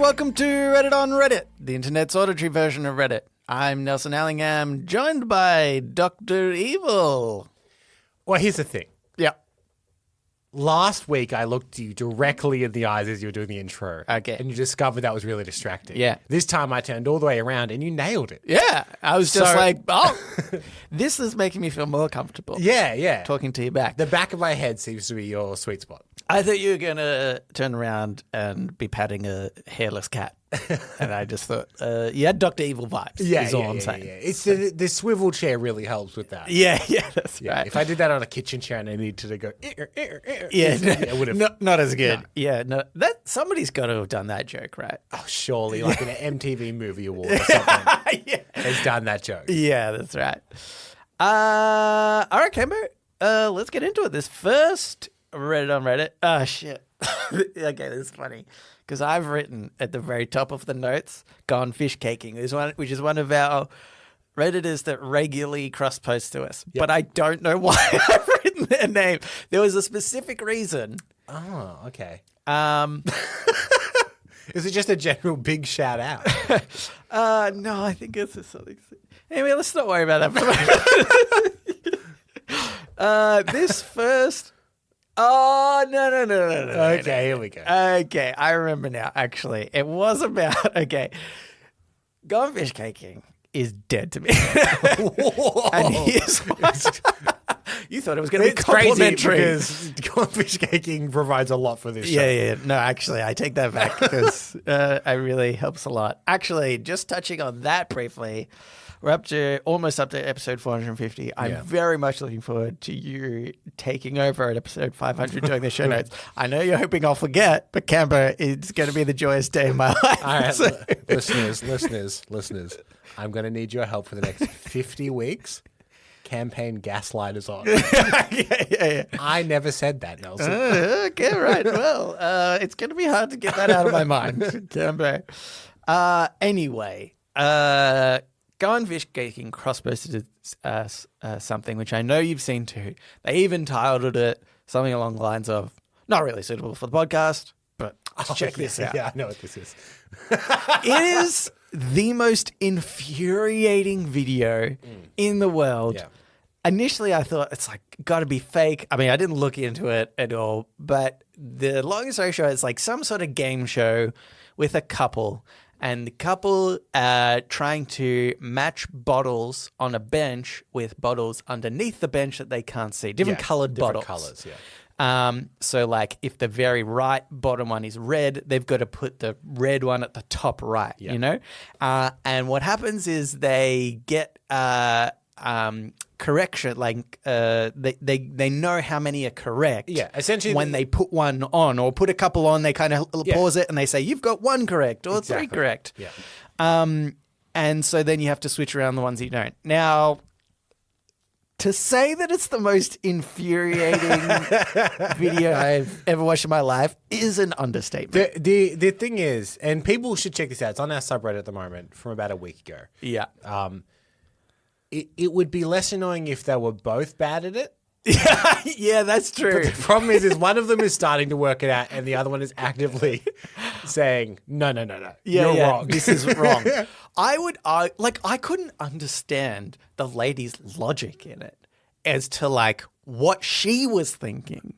welcome to Reddit on Reddit, the internet's auditory version of Reddit. I'm Nelson Allingham, joined by Dr. Evil. Well, here's the thing. Yeah. Last week, I looked you directly in the eyes as you were doing the intro. Okay. And you discovered that was really distracting. Yeah. This time, I turned all the way around and you nailed it. Yeah. I was just like, oh, this is making me feel more comfortable. Yeah. Talking to you back. The back of my head seems to be your sweet spot. I thought you were going to turn around and be patting a hairless cat. And I just thought, you had Dr. Evil vibes, is all I'm saying. Yeah. It's the swivel chair really helps with that. Yeah, that's right. If I did that on a kitchen chair and I needed to go, it would have not as good. No. Yeah, no, that somebody's got to have done that joke, right? Oh, surely, like an MTV Movie Award or something has done that joke. Yeah, that's right. All right, Cambo, let's get into it. This first Reddit on Reddit. Oh, shit. Okay, this is funny. Because I've written at the very top of the notes, "Gone fish caking," which is one of our Redditors that regularly cross post to us. Yep. But I don't know why I've written their name. There was a specific reason. Oh, okay. Is it just a general big shout out? No, I think it's just something. Anyway, let's not worry about that for a moment. This first. Oh, no. Okay, here we go. Okay, I remember now, actually. It was about, gone fish caking is dead to me. And here's why. You thought it was going to be complimentary. Because gone fish caking provides a lot for this show. Yeah. No, actually, I take that back because it really helps a lot. Actually, just touching on that briefly, we're almost up to episode 450. I'm very much looking forward to you taking over at episode 500 doing the show notes. I know you're hoping I'll forget, but Camber, it's going to be the joyous day of my life. All right, listeners, I'm going to need your help for the next 50 weeks. Campaign Gaslight is on. Yeah. I never said that, Nelson. Okay, right. Well, it's going to be hard to get that out of my mind, Camber. Anyway, Gone fish caking cross-posted something which I know you've seen too. They even titled it something along the lines of "not really suitable for the podcast," but check this out. Yeah, I know what this is. It is the most infuriating video in the world. Yeah. Initially, I thought it's got to be fake. I mean, I didn't look into it at all, but the long story short, it's like some sort of game show with a couple. And the couple trying to match bottles on a bench with bottles underneath the bench that they can't see. Different colored bottles. Different colors, yeah. So if the very right bottom one is red, they've got to put the red one at the top right, you know? And what happens is they get correction, they know how many are correct. Yeah, essentially when they put one on or put a couple on, they kind of pause it and they say you've got one correct or three correct. Yeah. And so then you have to switch around the ones you don't. Now, to say that it's the most infuriating video I've ever watched in my life is an understatement. The thing is, and people should check this out. It's on our subreddit at the moment from about a week ago. Yeah. It would be less annoying if they were both bad at it. Yeah, that's true. But the problem is one of them is starting to work it out and the other one is actively saying, no, you're wrong. This is wrong. I couldn't understand the lady's logic in it as to what she was thinking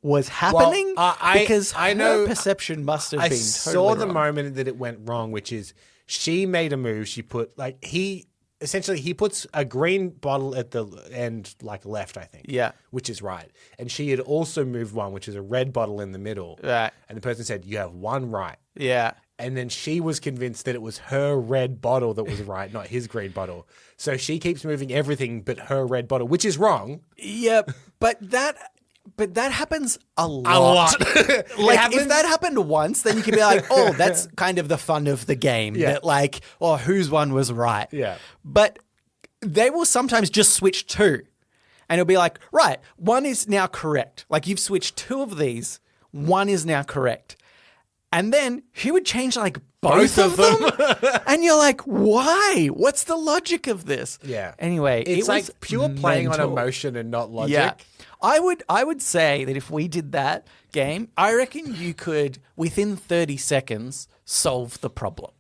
was happening because I know her perception must have been totally saw the wrong. moment that it went wrong, which is she made a move. She put he puts a green bottle at the end, left, I think. Yeah. Which is right. And she had also moved one, which is a red bottle in the middle. Right. And the person said, you have one right. Yeah. And then she was convinced that it was her red bottle that was right, not his green bottle. So she keeps moving everything but her red bottle, which is wrong. Yeah, but that happens a lot. If that happened once, then you could be like, oh, that's kind of the fun of the game. Yeah. That whose one was right. Yeah. But they will sometimes just switch two. And it'll be like, right, one is now correct. You've switched two of these, one is now correct. And then she would change both of them. And you're like, why? What's the logic of this? Yeah. Anyway, it's it was pure playing on mental. emotion and not logic. Yeah. I would say that if we did that game, I reckon you could, within 30 seconds, solve the problem.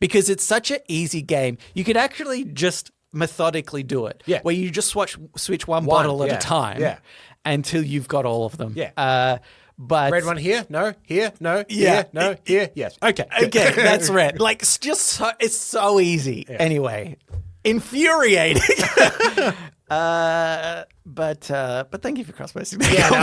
Because it's such an easy game. You could actually just methodically do it. Yeah. Where you just switch one bottle at a time until you've got all of them. Yeah. But red one here, no, here, no, here, no, here, yes. Okay. Okay, that's red. Like, it's so easy. Yeah. Anyway, infuriating. But thank you for cross-posting that. Yeah, no,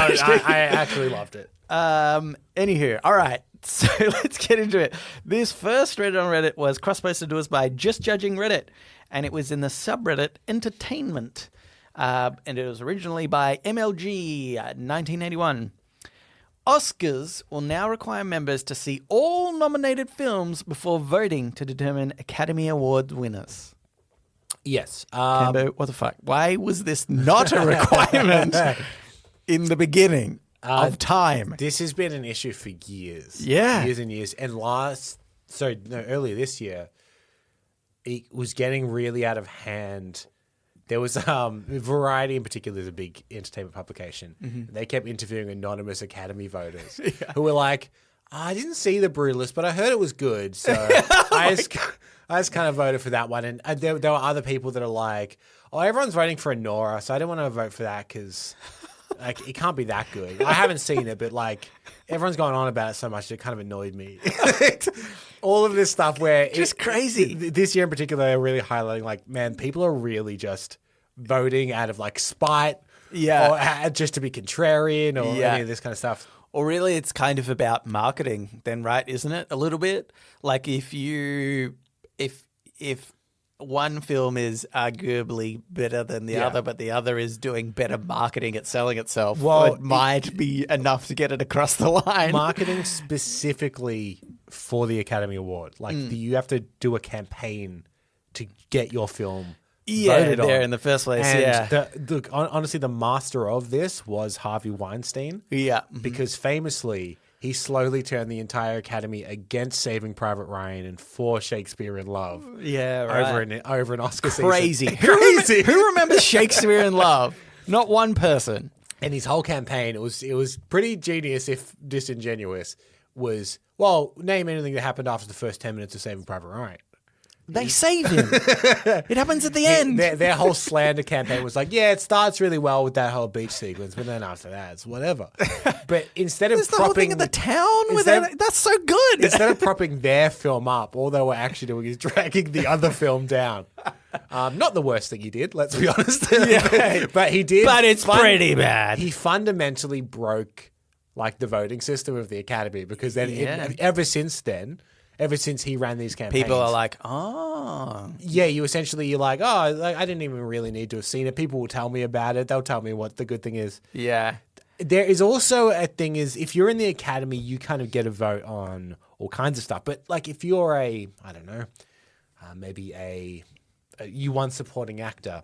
I actually loved it. Anywho, all right. So let's get into it. This first Reddit on Reddit was cross-posted to us by Just Judging Reddit, and it was in the subreddit Entertainment. And it was originally by MLG 1981. Oscars will now require members to see all nominated films before voting to determine Academy Award winners. Yes. Cambo, what the fuck? Why was this not a requirement in the beginning of time? This has been an issue for years. Yeah. Years and years. And earlier this year, it was getting really out of hand. There was Variety in particular is a big entertainment publication. Mm-hmm. They kept interviewing anonymous Academy voters who were like, I didn't see the Brutalist, but I heard it was good. So I just kind of voted for that one. And there were other people that are like, oh, everyone's voting for Nora, so I didn't want to vote for that because like it can't be that good. I haven't seen it, but like everyone's going on about it so much it kind of annoyed me. All of this stuff where just crazy. This year in particular, they're really highlighting like, man, people are really just voting out of like spite, or just to be contrarian, or any of this kind of stuff. Or really, it's kind of about marketing, then, right? Isn't it a little bit? Like if one film is arguably better than the other, but the other is doing better marketing at selling itself, well, it might be enough to get it across the line. Marketing specifically for the Academy Award. Like you have to do a campaign to get your film voted there on. in the first place. And honestly, the master of this was Harvey Weinstein. Yeah. Because famously, he slowly turned the entire Academy against Saving Private Ryan and for Shakespeare in Love. Yeah, right. Over an Oscar Crazy. season. Crazy. Who remembers Shakespeare in Love? Not one person. And his whole campaign, it was pretty genius, if disingenuous, was, well, name anything that happened after the first 10 minutes of Saving Private Ryan. They save him. It happens at the end. Their whole slander campaign was like, yeah, it starts really well with that whole beach sequence, but then after that, it's whatever. But instead of the whole thing in the town with that's so good. Instead of propping their film up, all they were actually doing is dragging the other film down. Not the worst thing he did, let's be honest. But he did. But it's pretty bad. He fundamentally broke like the voting system of the Academy because then ever since he ran these campaigns, people are like, oh. Yeah, you're like, oh, I didn't even really need to have seen it. People will tell me about it. They'll tell me what the good thing is. Yeah. There is also a thing is if you're in the Academy, you kind of get a vote on all kinds of stuff. But like if you're maybe you won supporting actor,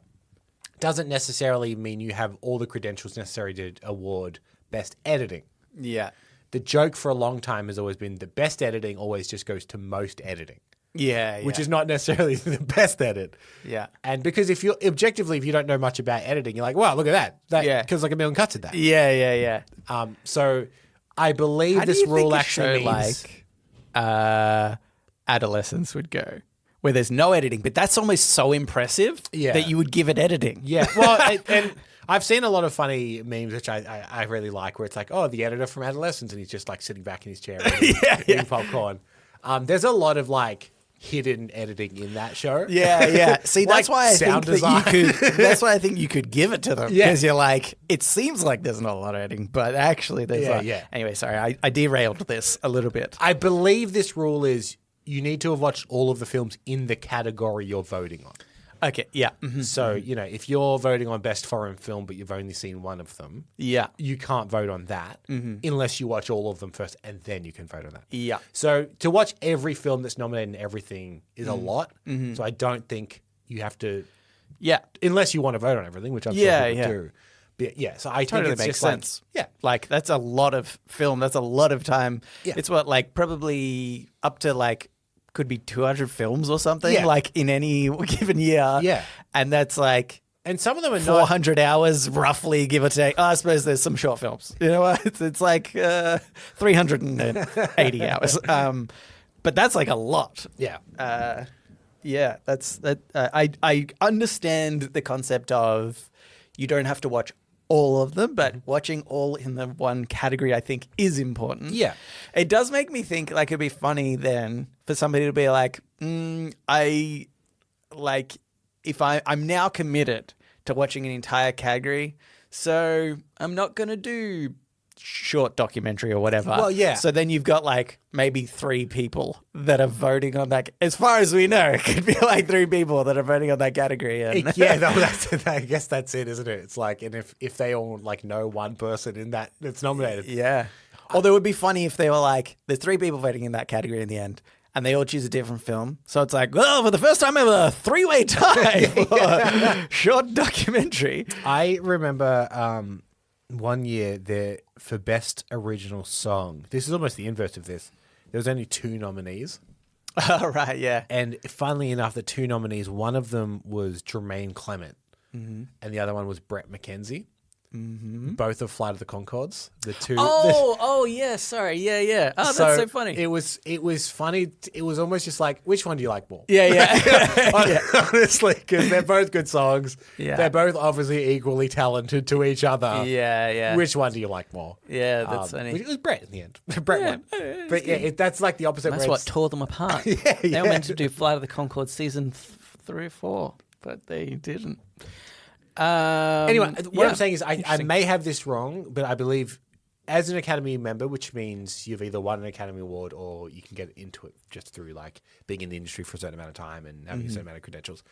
doesn't necessarily mean you have all the credentials necessary to award best editing. Yeah. The joke for a long time has always been the best editing always just goes to most editing. Yeah. Which is not necessarily the best edit. Yeah. And because if you don't know much about editing, you're like, wow, look at that. That kills like a million cuts at that. Yeah. So I believe this rule actually means like Adolescence would go, where there's no editing, but that's almost so impressive that you would give it editing. Yeah. Well, and I've seen a lot of funny memes, which I really like, where it's like, oh, the editor from Adolescence, and he's just like sitting back in his chair eating popcorn. There's a lot of like hidden editing in that show. Yeah. See, that's Like why I sound think design. that you could. That's why I think you could give it to them because you're like, it seems like there's not a lot of editing, but actually there's. Anyway, sorry, I derailed this a little bit. I believe this rule is you need to have watched all of the films in the category you're voting on. Okay, yeah. Mm-hmm. So, if you're voting on best foreign film, but you've only seen one of them, you can't vote on that unless you watch all of them first, and then you can vote on that. Yeah. So to watch every film that's nominated in everything is a lot. Mm-hmm. So I don't think you have to, unless you want to vote on everything, which I'm sure people do. But so I totally think it's makes just sense. Like, that's a lot of film. That's a lot of time. Yeah. It's probably up to could be 200 films or something, like in any given year. Yeah. And that's and some of them are 400 hours roughly, give or take. I suppose there's some short films. You know what? It's like 380 hours. but that's like a lot. Yeah. Yeah, I understand the concept of you don't have to watch all of them, but watching all in the one category I think is important. Yeah. It does make me think like it'd be funny then for somebody to be like, I'm now committed to watching an entire category, so I'm not going to do short documentary or whatever. Well, yeah. So then you've got like maybe 3 people that are voting on that. As far as we know, it could be like 3 people that are voting on that category. And I guess that's it, isn't it? It's like, and if they all like know one person in that that's nominated. Yeah. Although it would be funny if they were like, there's 3 people voting in that category in the end, and they all choose a different film. So it's like, well, for the first time ever, a 3-way tie for short documentary. I remember one year for Best Original Song. This is almost the inverse of this. There was only 2 nominees. Oh, right, yeah. And funnily enough, the 2 nominees, one of them was Jermaine Clement, and the other one was Brett McKenzie. Both of Flight of the Conchords. The 2. Oh, yeah. Sorry. Yeah. Oh, that's so funny. It was funny. It was almost just like, which one do you like more? Yeah. Honestly, because they're both good songs. Yeah. They're both obviously equally talented to each other. Yeah. Which one do you like more? Yeah, that's funny. It was Brett in the end. Brett won. But yeah, that's like the opposite. That's what tore them apart. They were meant to do Flight of the Conchords season 3 or 4, but they didn't. Anyway, what I'm saying is I may have this wrong, but I believe as an Academy member, which means you've either won an Academy Award or you can get into it just through like being in the industry for a certain amount of time and having a certain amount of credentials,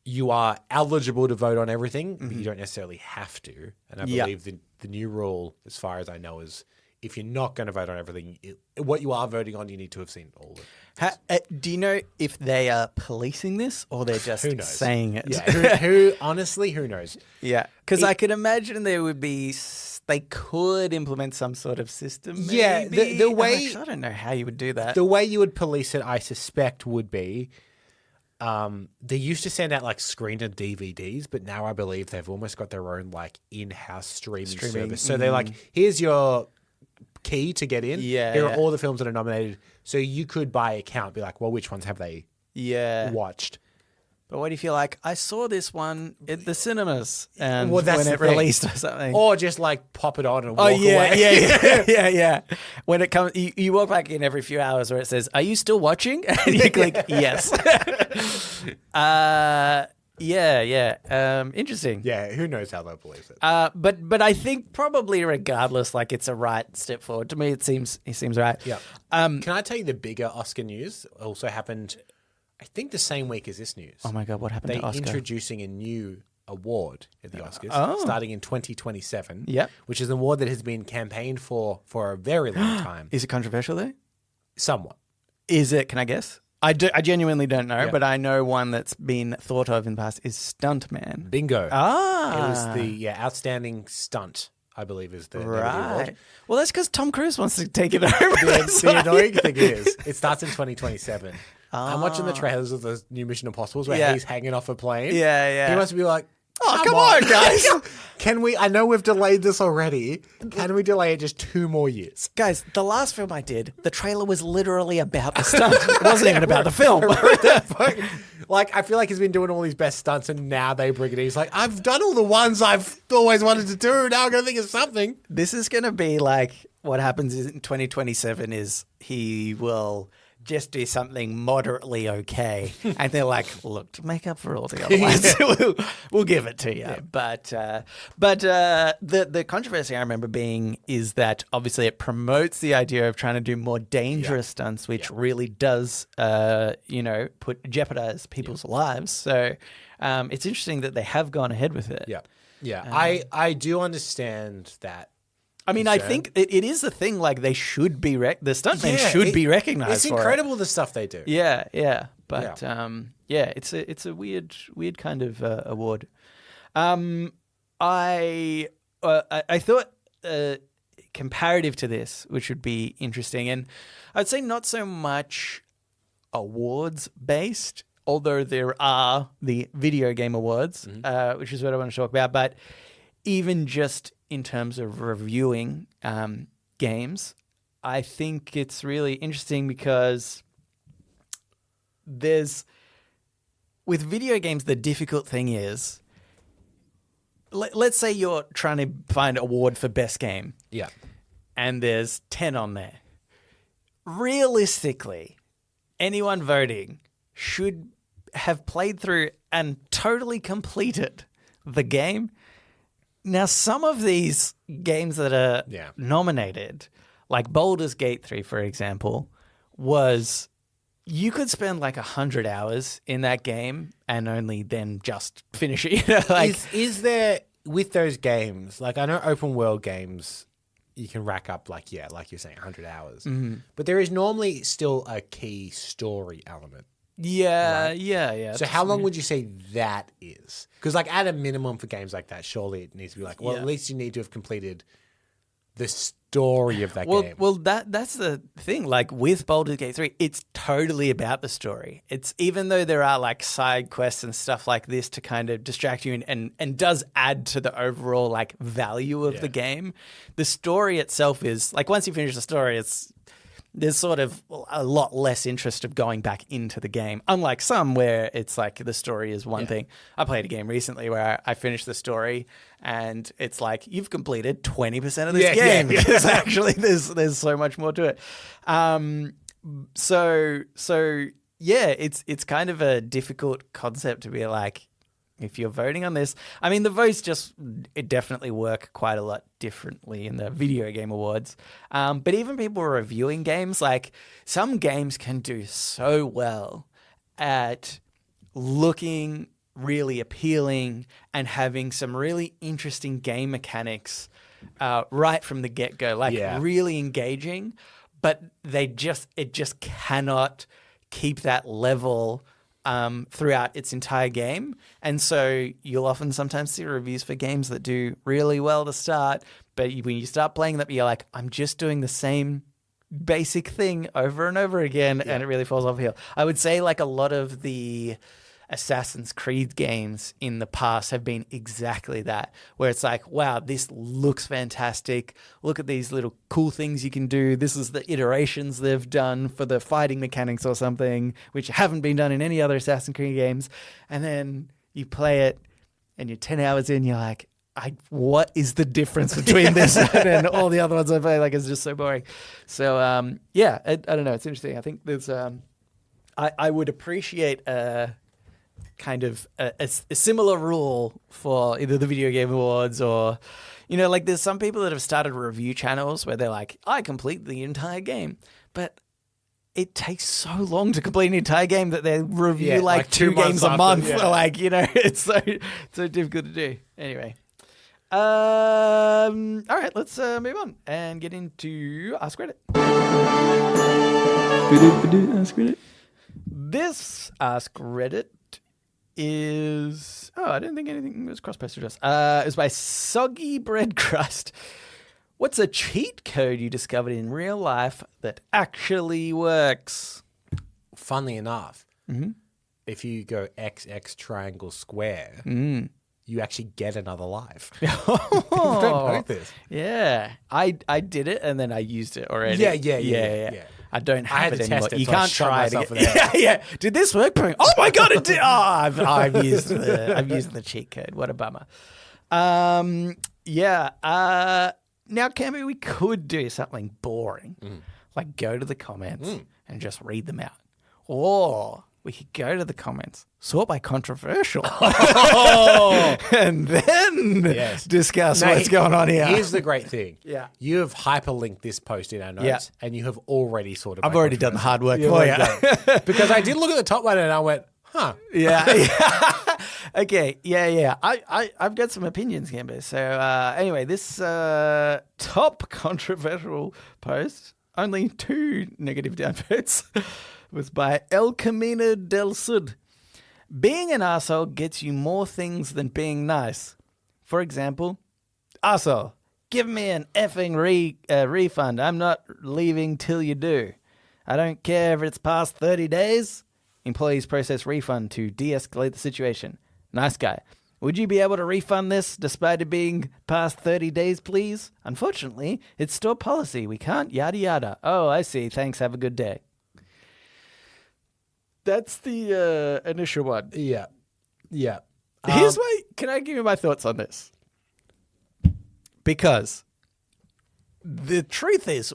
you are eligible to vote on everything, but you don't necessarily have to. And I believe the new rule, as far as I know, is if you're not going to vote on everything, what you are voting on, you need to have seen all of it. Do you know if they are policing this or they're just saying it? Yeah. Honestly, who knows? Yeah, because I could imagine there would be. They could implement some sort of system. Maybe. Yeah, the way I don't know how you would do that. The way you would police it, I suspect, would be. They used to send out like screened DVDs, but now I believe they've almost got their own like in-house streaming service. So they're like, here's your key to get in. Here are all the films that are nominated. So you could by account be like, well, which ones have they watched? But what if you're like, I saw this one at the cinemas and when it released or something? Or just like pop it on and walk away. Yeah. When it comes, you walk back in every few hours where it says, are you still watching? And you click yes. Interesting. Yeah, who knows how they'll police it. But I think probably regardless, like it's a right step forward. To me, it seems right. Yeah. Can I tell you the bigger Oscar news also happened, I think the same week as this news. Oh my God, what happened to Oscar? They're introducing a new award at the Oscars starting in 2027. Yep. Which is an award that has been campaigned for a very long time. Is it controversial though? Somewhat. Is it? Can I guess? I genuinely don't know, but I know one that's been thought of in the past is Stuntman. Bingo. It It was the outstanding stunt, I believe, is the name of the award. Well, that's because Tom Cruise wants to take it over. The annoying thing is, it starts in 2027. I'm watching the trailers of the new Mission Impossibles where he's hanging off a plane. Yeah. He must be like, oh, come on, guys. Can we? I know we've delayed this already. Can we delay it just 2 more years? Guys, the last film I did, the trailer was literally about the stunt. It wasn't even about the film. Like, I feel like he's been doing all these best stunts and now they bring it in. He's like, I've done all the ones I've always wanted to do. Now I'm going to think of something. This is going to be like what happens in 2027 is he will just do something moderately okay. And they're like, look, to make up for all the other ones, we'll give it to you. Yeah. But the controversy I remember being is that obviously it promotes the idea of trying to do more dangerous stunts, which really does, jeopardize people's lives. So it's interesting that they have gone ahead with it. Yeah. I do understand that. I mean, I think it is a thing. Like they should be the stuntmen should be recognized. It's incredible the stuff they do. Yeah. But it's a weird kind of award. I thought comparative to this, which would be interesting, and I'd say not so much awards based, although there are the video game awards, which is what I want to talk about, but even just in terms of reviewing games, I think it's really interesting because with video games, the difficult thing is, let's say you're trying to find an award for best game. Yeah. And there's 10 on there. Realistically, anyone voting should have played through and totally completed the game. Now, some of these games that are nominated, like Baldur's Gate 3, for example, you could spend like 100 hours in that game and only then just finish it. Is there, with those games, like I know open world games, you can rack up like you're saying 100 hours. Mm-hmm. But there is normally still a key story element. Yeah, right? yeah. So how long would you say that is? Because like at a minimum for games like that, surely it needs to be like, well, at least you need to have completed the story of that game. Well, that's the thing. Like with Baldur's Gate 3, it's totally about the story. It's even though there are like side quests and stuff like this to kind of distract you and does add to the overall like value of the game. The story itself is like once you finish the story, there's sort of a lot less interest of going back into the game. Unlike some where it's like the story is one thing. I played a game recently where I finished the story and it's like you've completed 20% of this game because actually there's so much more to it. So it's kind of a difficult concept to be like, if you're voting on this, I mean, the votes it definitely work quite a lot differently in the video game awards. But even people reviewing games, like some games can do so well at looking really appealing and having some really interesting game mechanics right from the get-go, really engaging, but it just cannot keep that level throughout its entire game. And so you'll often sometimes see reviews for games that do really well to start, but when you start playing them, you're like, I'm just doing the same basic thing over and over again, and it really falls off the hill. I would say like a lot of the Assassin's Creed games in the past have been exactly that, where it's like, wow, this looks fantastic. Look at these little cool things you can do. This is the iterations they've done for the fighting mechanics or something, which haven't been done in any other Assassin's Creed games. And then you play it and you're 10 hours in, you're like, what is the difference between this and all the other ones I play? Like, it's just so boring. So, I don't know. It's interesting. I think there's, I would appreciate kind of a similar rule for either the video game awards or, like there's some people that have started review channels where they're like, I complete the entire game, but it takes so long to complete an entire game that they review like 2 games a month. It's so difficult to do. Anyway. All right, let's move on and get into Ask Reddit. Ask Reddit. This Ask Reddit is... I didn't think anything was cross-posted to us. It was by Soggy Bread Crust. What's a cheat code you discovered in real life that actually works? Funnily enough, if you go XX triangle square, you actually get another life. People don't know this. Yeah. I did it and then I used it already. Yeah. I don't have it anymore. You so can't try it again. Yeah. Did this work? Oh my God, it did. Oh, I've used the cheat code. What a bummer. Now, Cammy, we could do something boring, like go to the comments and just read them out. Or we could go to the comments, sort by controversial, and then discuss what's going on here. Here's the great thing. Yeah. You have hyperlinked this post in our notes, and you have already sorted. I've already done the hard work for you. Because I did look at the top one and I went, huh. Yeah. Okay. Yeah. I've got some opinions, Camber. So anyway, this top controversial post, only 2 negative downvotes, was by El Camino del Sud. Being an arsehole gets you more things than being nice. For example, arsehole, give me an effing refund. I'm not leaving till you do. I don't care if it's past 30 days. Employees process refund to de-escalate the situation. Nice guy. Would you be able to refund this despite it being past 30 days, please? Unfortunately, it's store policy. We can't, yada, yada. Oh, I see. Thanks. Have a good day. That's the initial one. Yeah. Yeah. Can I give you my thoughts on this? Because the truth is,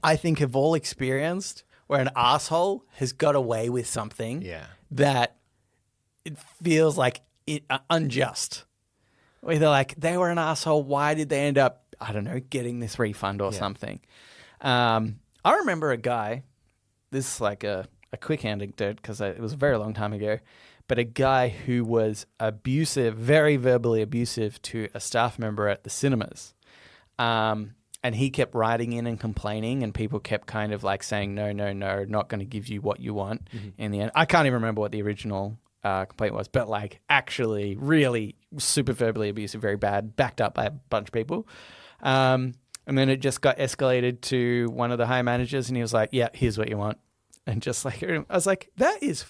I think, have all experienced where an asshole has got away with something that it feels like unjust. Where they're like, they were an asshole. Why did they end up, I don't know, getting this refund or something? I remember a guy, this is like a quick anecdote because it was a very long time ago, but a guy who was abusive, very verbally abusive to a staff member at the cinemas. And he kept writing in and complaining, and people kept kind of like saying, no, not going to give you what you want in the end. I can't even remember what the original complaint was, but like actually really super verbally abusive, very bad, backed up by a bunch of people. And then it just got escalated to one of the high managers, and he was like, yeah, here's what you want. And just like, I was like, that is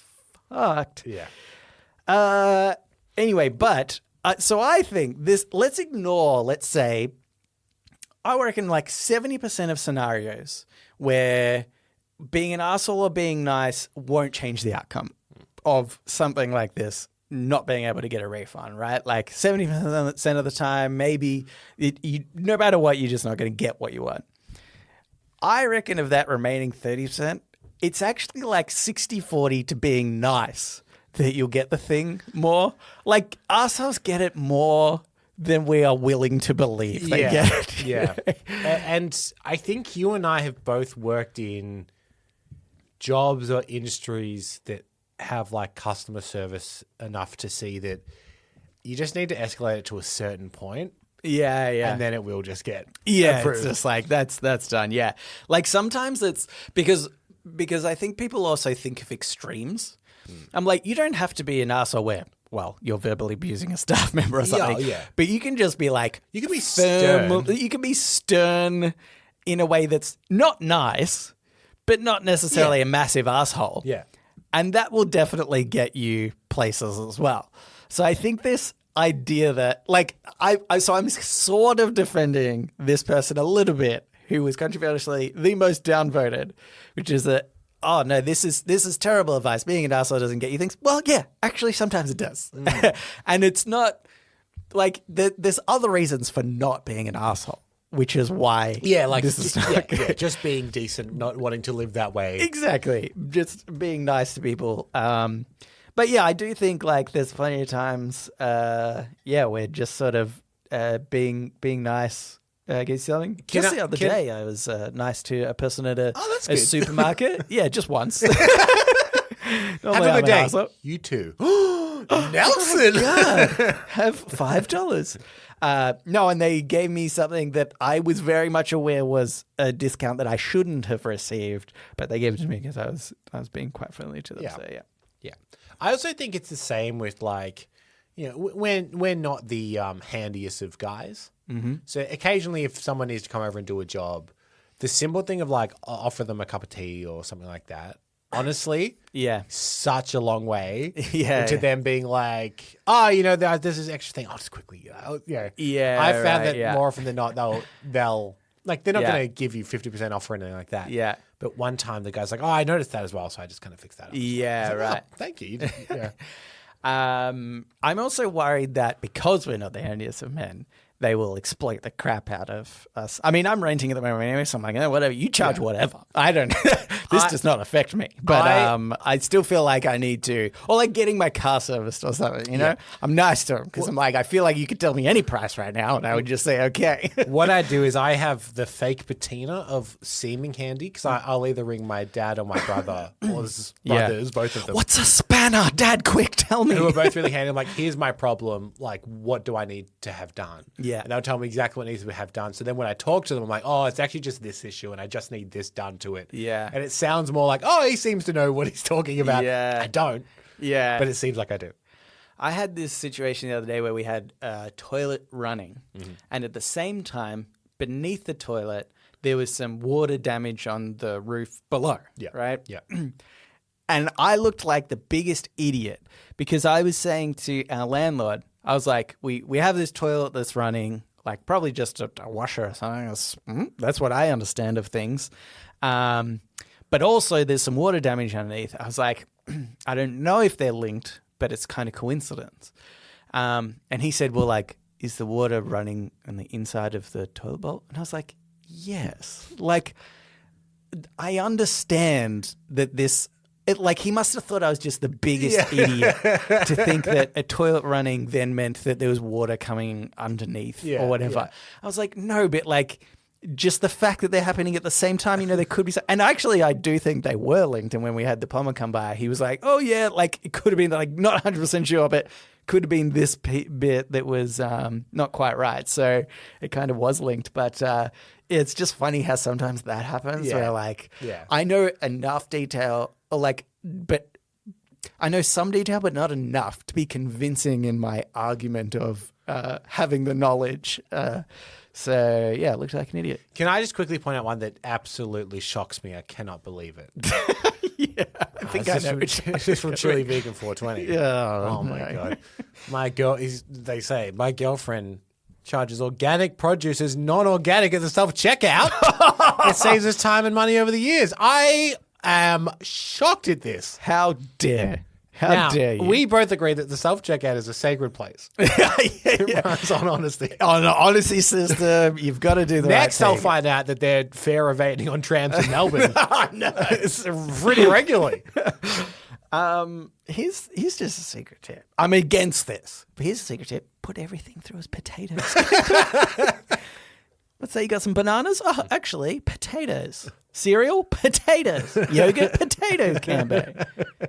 fucked. Yeah. Anyway, but so I think this, let's ignore, let's say, I reckon like 70% of scenarios where being an asshole or being nice won't change the outcome of something like this, not being able to get a refund, right? Like 70% of the time, maybe no matter what, you're just not going to get what you want. I reckon of that remaining 30%, it's actually like 60-40 to being nice that you'll get the thing more. Like assholes get it more than we are willing to believe they get it. Yeah. And I think you and I have both worked in jobs or industries that have like customer service enough to see that you just need to escalate it to a certain point. Yeah. And then it will just get It's approved. just like, that's done. Yeah. Like sometimes it's because I think people also think of extremes. I'm like, you don't have to be an asshole where, well, you're verbally abusing a staff member or something. Yeah. But you can just be like, You can be firm. stern. You can be stern in a way that's not nice, but not necessarily a massive asshole. Yeah. And that will definitely get you places as well. So I think this idea that, like, so I'm sort of defending this person a little bit who was controversially the most downvoted, which is that, oh no, this is terrible advice. Being an asshole doesn't get you things. Well, yeah, actually sometimes it does. And it's not like there's other reasons for not being an asshole, which is why this is not good. Just being decent, not wanting to live that way. Exactly. Just being nice to people. But yeah, I do think like there's plenty of times we're just sort of being nice against something. Just the other day I was nice to a person at a supermarket. Yeah, just once. Have a good day. You too. Nelson! Have $5. No, and they gave me something that I was very much aware was a discount that I shouldn't have received, but they gave it to me because I was being quite friendly to them. Yeah. So Yeah. I also think it's the same with like, you know, we're not the handiest of guys. Mm-hmm. So occasionally if someone needs to come over and do a job, the simple thing of like offer them a cup of tea or something like that, honestly, such a long way to them being like, oh, you know, there's this extra thing. I'll just quickly, I found that more often than not, they'll like, they're not going to give you 50% off or anything like that. Yeah. But one time the guy's like, oh, I noticed that as well. So I just kind of fixed that up. Yeah, like, right. Oh, thank you. Yeah. I'm also worried that because we're not the handiest of men, they will exploit the crap out of us. I mean, I'm renting at the moment anyway, so I'm like, whatever, you charge whatever. I don't, this does not affect me. But I still feel like I need to, or like getting my car serviced or something, you know? I'm nice to them because I'm like, I feel like you could tell me any price right now and I would just say, okay. What I do is I have the fake patina of seeming handy because I'll either ring my dad or my brother or his brothers, both of them. What's a spanner? Dad, quick, tell me. Who are both really handy. I'm like, here's my problem. Like, what do I need to have done? Yeah. And they'll tell me exactly what needs to have done. So then when I talk to them, I'm like, oh, it's actually just this issue and I just need this done to it. Yeah. And it sounds more like, oh, he seems to know what he's talking about. Yeah. I don't. Yeah. But it seems like I do. I had this situation the other day where we had a toilet running and at the same time, beneath the toilet, there was some water damage on the roof below. Yeah. Right? Yeah. And I looked like the biggest idiot because I was saying to our landlord, I was like, we have this toilet that's running, like probably just a washer or something. That's what I understand of things. But also there's some water damage underneath. I was like, I don't know if they're linked, but it's kind of coincidence. And he said, well, like, is the water running on the inside of the toilet bowl? And I was like, yes. Like, I understand that this... he must have thought I was just the biggest idiot to think that a toilet running then meant that there was water coming underneath or whatever. Yeah. I was like, no, but like just the fact that they're happening at the same time, you know, there could be... And actually, I do think they were linked. And when we had the plumber come by, he was like, oh, yeah, like it could have been like not 100% sure, but could have been this bit that was not quite right. So it kind of was linked. But it's just funny how sometimes that happens where like I know enough detail... but I know some detail, but not enough to be convincing in my argument of having the knowledge. So, yeah, it looks like an idiot. Can I just quickly point out one that absolutely shocks me? I cannot believe it. Yeah, I think I know. It's just from Chili Vegan 420. Yeah. Oh, my God. They say, my girlfriend charges organic produce as non-organic at the self-checkout. It saves us time and money over the years. I am shocked at this. How dare you? We both agree that the self-checkout is a sacred place. It runs on honesty. On an honesty system, you've got to do the Next, right thing. I'll find out that they're fare evading on trams in Melbourne. No. It's pretty regularly. Here's just a secret tip. I'm against this, but here's a secret tip. Put everything through as potatoes. Let's say you got some bananas. Oh, actually, potatoes. Cereal, potatoes. Yogurt, potatoes can be.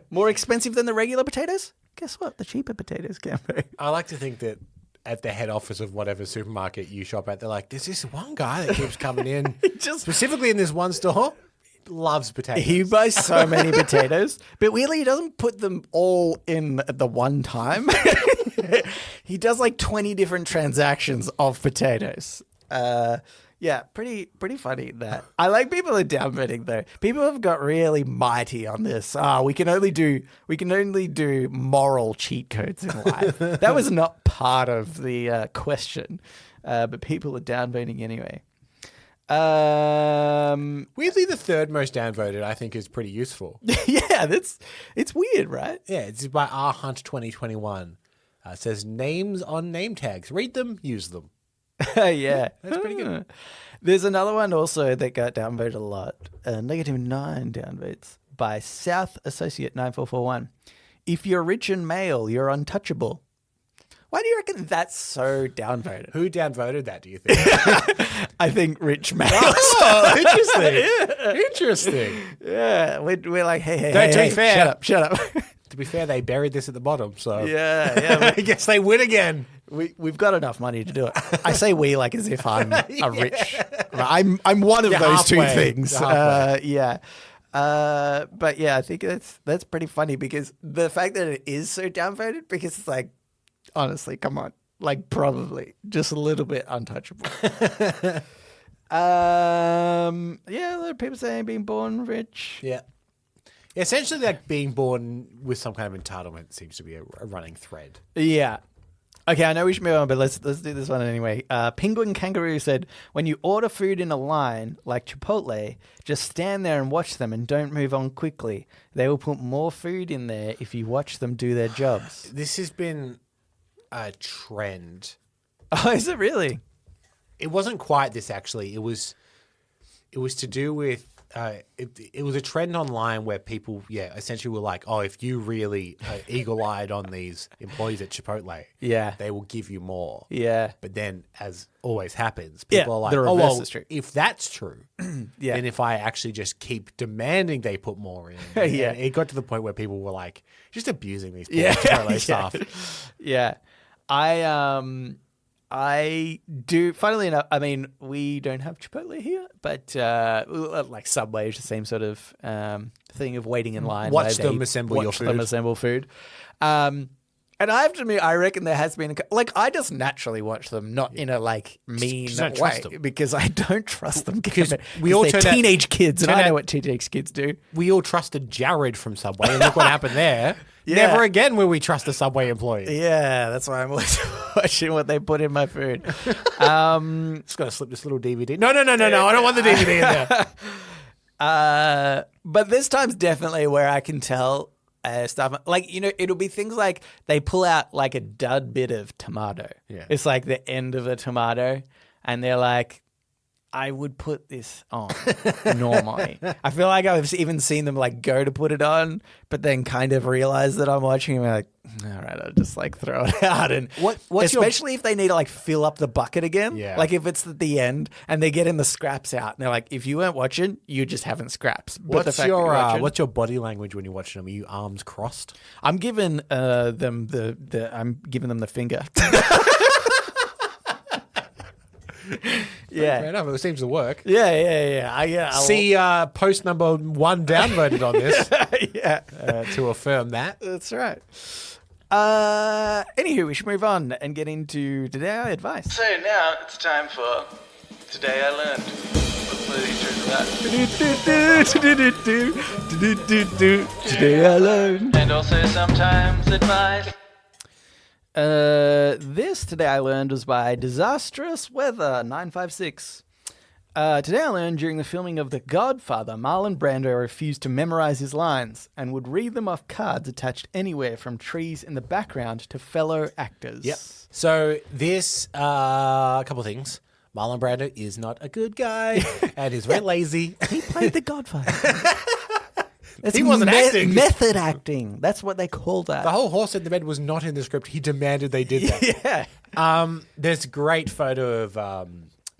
More expensive than the regular potatoes? Guess what? The cheaper potatoes can be. I like to think that at the head office of whatever supermarket you shop at, they're like, there's this one guy that keeps coming in, specifically in this one store, loves potatoes. He buys so many potatoes, but weirdly he doesn't put them all in at the one time. He does like 20 different transactions of potatoes. Yeah, pretty funny that. I like people are downvoting though. People have got really mighty on this. We can only do moral cheat codes in life. That was not part of the question, but people are downvoting anyway. Weirdly, the third most downvoted I think is pretty useful. Yeah, it's weird, right? Yeah, it's by R Hunt 2021. It says names on name tags. Read them, use them. Yeah. That's pretty good. There's another one also that got downvoted a lot. -9 downvotes by South Associate 9441. If you're rich and male, you're untouchable. Why do you reckon that's so downvoted? Who downvoted that, do you think? I think rich males. Oh, interesting. Interesting. Yeah. We're like, hey, to be fair. Shut up. To be fair, they buried this at the bottom, so Yeah. I guess they win again. We've got enough money to do it. I say we like as if I'm a rich. I'm one of those two things. Yeah. But yeah, I think that's pretty funny because the fact that it is so downvoted, because it's like, honestly, come on, like probably just a little bit untouchable. Yeah, a lot of people saying being born rich. Yeah. Essentially, like being born with some kind of entitlement seems to be a running thread. Yeah. Okay, I know we should move on, but let's do this one anyway. Penguin Kangaroo said, when you order food in a line like Chipotle, just stand there and watch them and don't move on quickly. They will put more food in there if you watch them do their jobs. This has been a trend. Oh, is it really? It wasn't quite this, actually. It was to do with... it was a trend online where people, essentially were like, oh, if you really eagle-eyed on these employees at Chipotle, they will give you more. Yeah. But then, as always happens, people are like, the reverse is true. If that's true, then if I actually just keep demanding they put more in, it got to the point where people were like, just abusing these Chipotle staff. Yeah. I do. Funnily enough, I mean, we don't have Chipotle here, but like Subway is the same sort of thing of waiting in line. Watch them assemble your food. Watch them assemble food. And I have to admit, I reckon there has been like I just naturally watch them, not in a like mean Just don't way, trust them. because I don't trust them. Because we all they're teenage kids, and I know out- what teenage kids do. We all trusted Jared from Subway, and look what happened there. Yeah. Never again will we trust a Subway employee. Yeah, that's why I'm always watching what they put in my food. Just got to slip this little DVD. No, I don't want the DVD in there. But this time's definitely where I can tell stuff. Like, you know, it'll be things like they pull out like a dud bit of tomato. Yeah. It's like the end of a tomato. And they're like, I would put this on normally. I feel like I've even seen them like go to put it on, but then kind of realize that I'm watching and I'm like, all right, I'll just like throw it out. And What's especially if they need to like fill up the bucket again. Yeah. Like if it's at the end and they're getting the scraps out and they're like, if you weren't watching, you just haven't scraps. But the What's fact that you're watching- what's your body language when you're watching them? Are you arms crossed? I'm giving them I'm giving them the finger. Fair enough. It seems to work. Yeah. I'll- See post number 1 downvoted on this yeah. to affirm that. That's right. Anywho, we should move on and get into today our advice. So now it's time for Today I Learned. Let's play the intro to that. Today I learned. And also sometimes advice. This Today I Learned was by Disastrous Weather 956. Today I learned during the filming of The Godfather, Marlon Brando refused to memorize his lines and would read them off cards attached anywhere from trees in the background to fellow actors. Yep. So this, a couple of things. Marlon Brando is not a good guy and is very lazy. He played The Godfather. He wasn't acting. Method acting. That's what they call that. The whole horse in the bed was not in the script. He demanded they did that. Yeah. There's a great photo of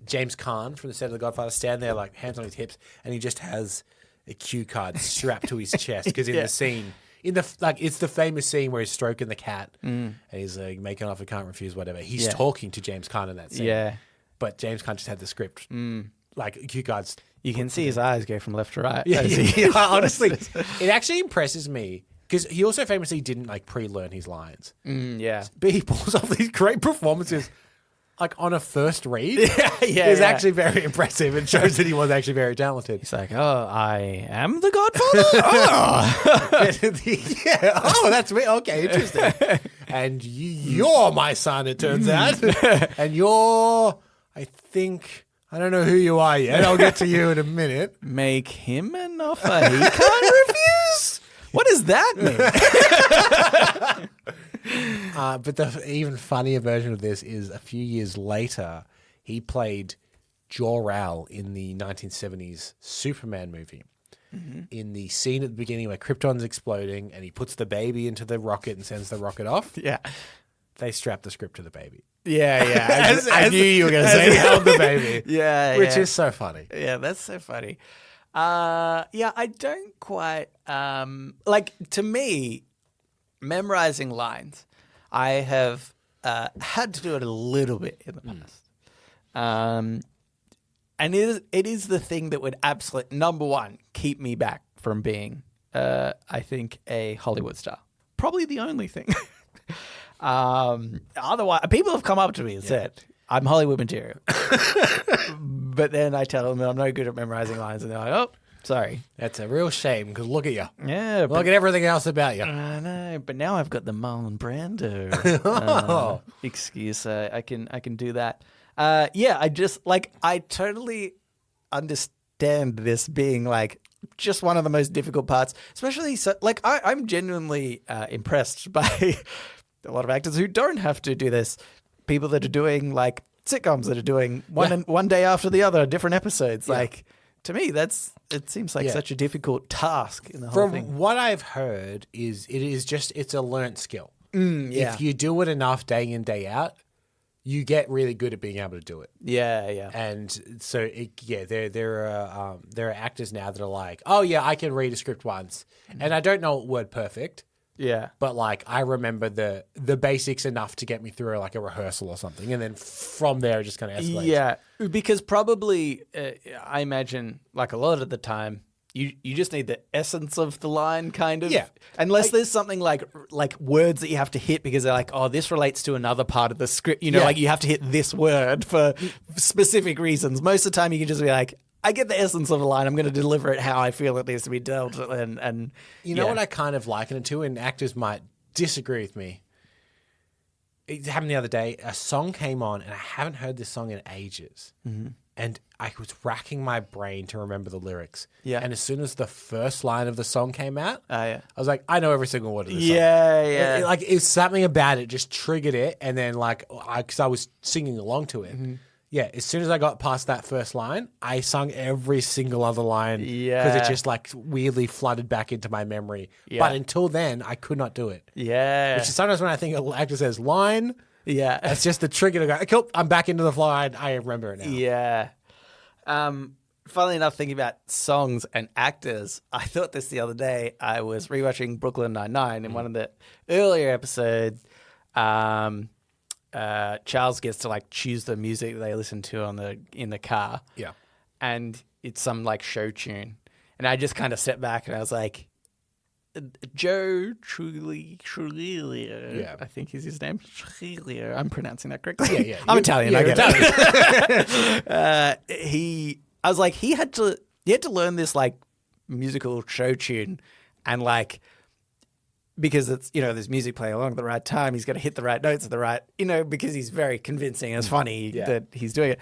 James Caan from the set of The Godfather stand there, like hands on his hips, and he just has a cue card strapped to his chest because in the scene, it's the famous scene where he's stroking the cat and he's like making off, I can't refuse, whatever. He's talking to James Caan in that scene. Yeah. But James Caan just had the script, like cue cards. You can see his eyes go from left to right. Yeah, honestly, it actually impresses me because he also famously didn't like pre-learn his lines. Yeah. But he pulls off these great performances, like on a first read. Yeah. It's actually very impressive. It shows that he was actually very talented. He's like, oh, I am the Godfather? Oh. Yeah. Oh, that's me. Okay, interesting. And you're my son, it turns out. And you're, I think, I don't know who you are yet. I'll get to you in a minute. Make him an offer he can't refuse? What does that mean? But the even funnier version of this is a few years later, he played Jor-El in the 1970s Superman movie. In the scene at the beginning where Krypton's exploding and he puts the baby into the rocket and sends the rocket off, Yeah. they strap the script to the baby. Yeah. I knew you were going to As say he that. held the baby. Which yeah. is so funny. Yeah, that's so funny. Yeah, I don't quite like, to me, memorizing lines, I have had to do it a little bit in the past. And it is the thing that would absolutely, number one, keep me back from being, I think, a Hollywood star. Probably the only thing. Otherwise, people have come up to me and said, I'm Hollywood material. But then I tell them that I'm no good at memorizing lines, and they're like, oh, sorry. That's a real shame because look at you. Yeah, Look at everything else about you. I know, but now I've got the Marlon Brando excuse. I can do that. Yeah, I totally understand this being like just one of the most difficult parts, especially I'm genuinely impressed by a lot of actors who don't have to do this. People that are doing like sitcoms that are doing one day after the other, different episodes. Yeah. Like, to me, it seems like such a difficult task in the whole From thing. what I've heard it's a learnt skill. Yeah. If you do it enough day in, day out, you get really good at being able to do it. Yeah. And so, there are actors now that are like, oh yeah, I can read a script once, and I don't know word perfect, Yeah. but like I remember the basics enough to get me through like a rehearsal or something, and then from there it just kind of escalates. Yeah, because probably I imagine like a lot of the time you just need the essence of the line, kind of. Yeah. Unless there's something like words that you have to hit because they're like, oh, this relates to another part of the script. You know, Yeah. like you have to hit this word for specific reasons. Most of the time, you can just be like, I get the essence of a line. I'm going to deliver it how I feel it needs to be dealt. And You know what I kind of liken it to, and actors might disagree with me. It happened the other day. A song came on, and I haven't heard this song in ages. Mm-hmm. And I was racking my brain to remember the lyrics. Yeah. And as soon as the first line of the song came out, yeah. I was like, I know every single word of this song. Yeah. Like, it was something about it just triggered it. And then, like, because I was singing along to it. Mm-hmm. Yeah, as soon as I got past that first line, I sung every single other line. Yeah. Because it just, like, weirdly flooded back into my memory. Yeah. But until then, I could not do it. Yeah. Which is sometimes when I think an actor says line, Yeah. it's just the trigger to go, cool, I'm back into the flow. I remember it now. Yeah. Funnily enough, thinking about songs and actors, I thought this the other day. I was rewatching Brooklyn Nine-Nine in one of the earlier episodes. Charles gets to like choose the music that they listen to in the car. Yeah. And it's some like show tune. And I just kind of sat back and I was like, Joe Trujillo. Yeah. I think is his name. Trujillo. I'm pronouncing that correctly. Yeah. I'm Italian. Yeah, I get Italian. it. I was like, he had to learn this like musical show tune, and like because it's there's music playing along at the right time. He's got to hit the right notes at the right because he's very convincing. It's funny that he's doing it.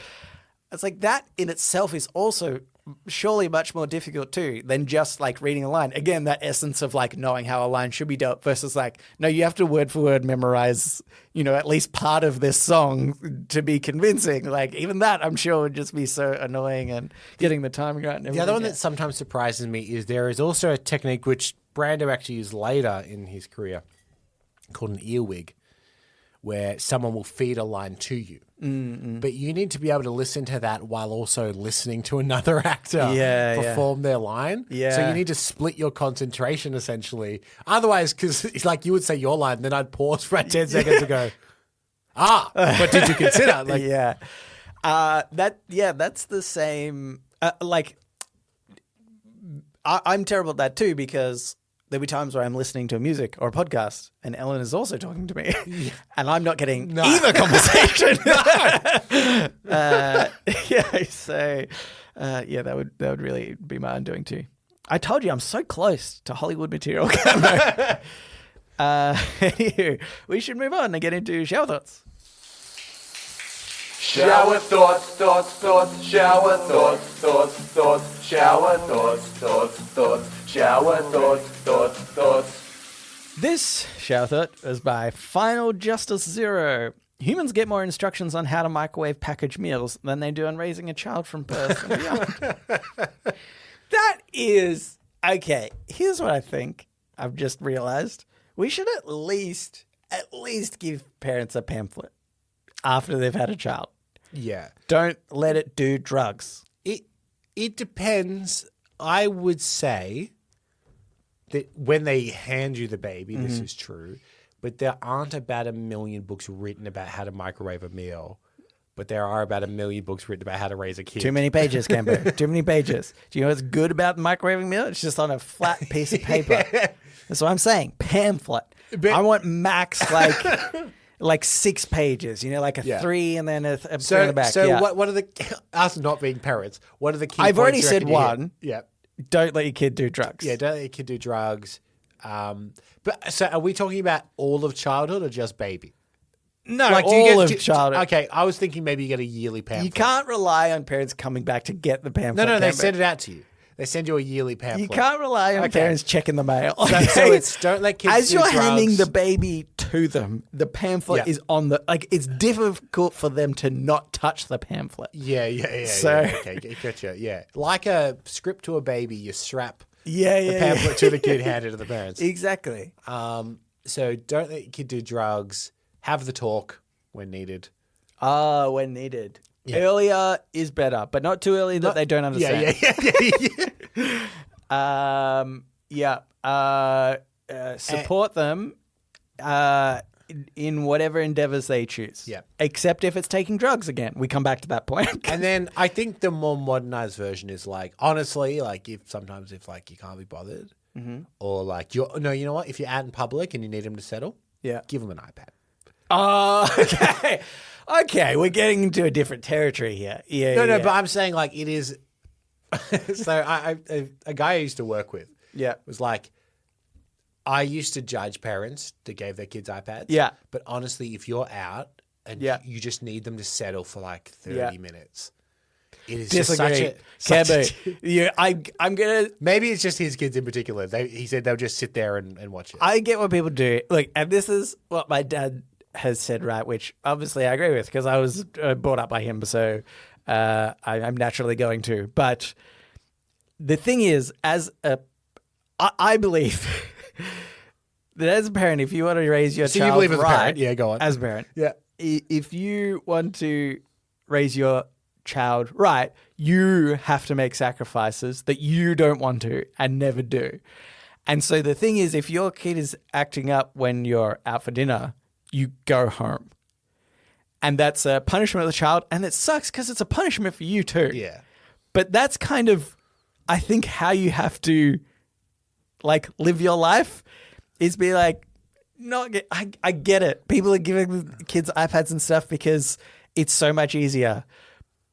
It's like that in itself is also surely much more difficult too than just like reading a line. Again, that essence of like knowing how a line should be dealt versus like, no, you have to word for word memorize, at least part of this song to be convincing. Like even that I'm sure would just be so annoying and getting the timing right. And the other one that sometimes surprises me is there is also a technique which Brando actually used later in his career called an earwig, where someone will feed a line to you. Mm-hmm. But you need to be able to listen to that while also listening to another actor perform their line. Yeah. So you need to split your concentration essentially. Otherwise, because it's like you would say your line, then I'd pause for 10 seconds to go, but did you consider? Like, that's the same. I'm terrible at that too because there'll be times where I'm listening to music or a podcast and Ellen is also talking to me and I'm not getting either conversation. That would really be my undoing too. I told you I'm so close to Hollywood material. Anywho, we should move on and get into shower thoughts. Shower thoughts, shower thoughts, shower thoughts, shower thoughts. This shower thought is by Final Justice Zero. Humans get more instructions on how to microwave packaged meals than they do on raising a child from birth and beyond. That is... Okay, here's what I think I've just realized. We should at least give parents a pamphlet after they've had a child. yeah. Don't let it do drugs. It depends. I would say that when they hand you the baby, this is true, but there aren't about 1 million books written about how to microwave a meal, but there are about 1 million books written about how to raise a kid. Too many pages, Cambo. Too many pages. Do you know what's good about microwaving meal? It's just on a flat piece of paper. That's what I'm saying. Pamphlet. I want max like 6 pages. Like a 3 and then a 3 in the back. So what are the us not being parents? What are the key? I've points already you said reckon you hit? one. Yeah. Don't let your kid do drugs. Yeah, don't let your kid do drugs. But so are we talking about all of childhood or just baby? No, Like, all of childhood. Okay, I was thinking maybe you get a yearly pamphlet. You can't rely on parents coming back to get the pamphlet. No, they Cambo. send it out to you. They send you a yearly pamphlet. You can't rely on parents checking the mail. So it's don't let kids As do you're drugs. handing the baby to them, the pamphlet Yeah. is on the... it's difficult for them to not touch the pamphlet. Yeah. So- Okay, gotcha. Yeah, like a script to a baby, you strap Yeah, the pamphlet to the kid, hand it to the parents. Exactly. So don't let your kid do drugs. Have the talk when needed. When needed. Yeah. Earlier is better, but not too early that they don't understand. Yeah. Support them. in whatever endeavors they choose. Yeah. Except if it's taking drugs again. We come back to that point. And then I think the more modernized version is like, honestly, like if like you can't be bothered or like you know what? If you're out in public and you need them to settle, give them an iPad. Oh, okay. Okay, we're getting into a different territory here. Yeah. No, but I'm saying like it is. So a guy I used to work with was like, I used to judge parents that gave their kids iPads. Yeah. But honestly, if you're out and you just need them to settle for like 30 minutes, it is just such a... Yeah, I'm going to... Maybe it's just his kids in particular. He said they'll just sit there and watch it. I get what people do. Look, and this is what my dad has said, right, which obviously I agree with because I was brought up by him, so I'm naturally going to. But the thing is, I believe... that as a parent, if you want to raise your child as a parent? Yeah, go on. As a parent. Yeah. If you want to raise your child right, you have to make sacrifices that you don't want to and never do. And so the thing is, if your kid is acting up when you're out for dinner, you go home. And that's a punishment of the child. And it sucks because it's a punishment for you too. Yeah. But that's kind of, I think, how you have to like live your life. Is be like, I get it. People are giving kids iPads and stuff because it's so much easier.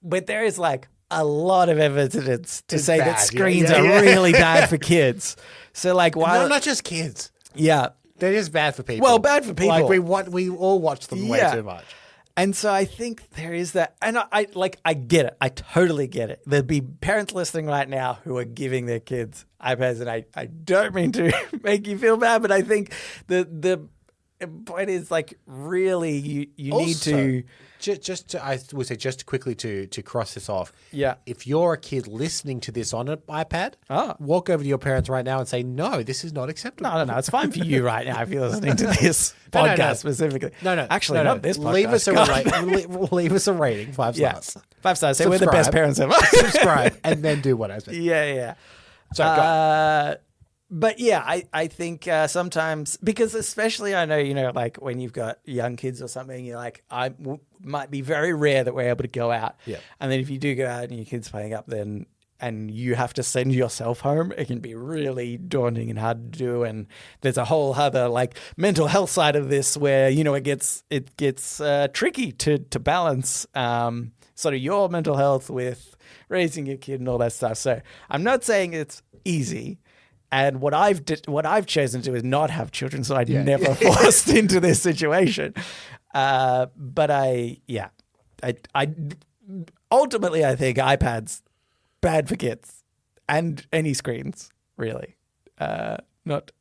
But there is like a lot of evidence to say that screens are really bad for kids. So like, why? No, not just kids. Yeah. They're just bad for people. Well, bad for people. Like we all watch them way too much. And so I think there is that, and I get it. I totally get it. There'd be parents listening right now who are giving their kids iPads, and I don't mean to make you feel bad, but I think the point is like really you need to I would say just quickly to cross this off. Yeah. If you're a kid listening to this on an iPad, walk over to your parents right now and say, no, this is not acceptable. No. It's fine for you right now if you're listening to this podcast specifically. No. Actually, not this podcast. Leave us a rating, 5 stars. Yes. 5 stars. Say we're the best parents ever. Subscribe and then do what I said. Yeah. So, but yeah, I think sometimes, because especially I know, like when you've got young kids or something, you're like, might be very rare that we're able to go out. Yeah. And then if you do go out and your kid's playing up then, and you have to send yourself home, it can be really daunting and hard to do. And there's a whole other like mental health side of this where, it gets tricky to balance sort of your mental health with raising your kid and all that stuff. So I'm not saying it's easy. And what I've chosen to do is not have children, so I'd never forced into this situation. But I ultimately I think iPads bad for kids and any screens really, not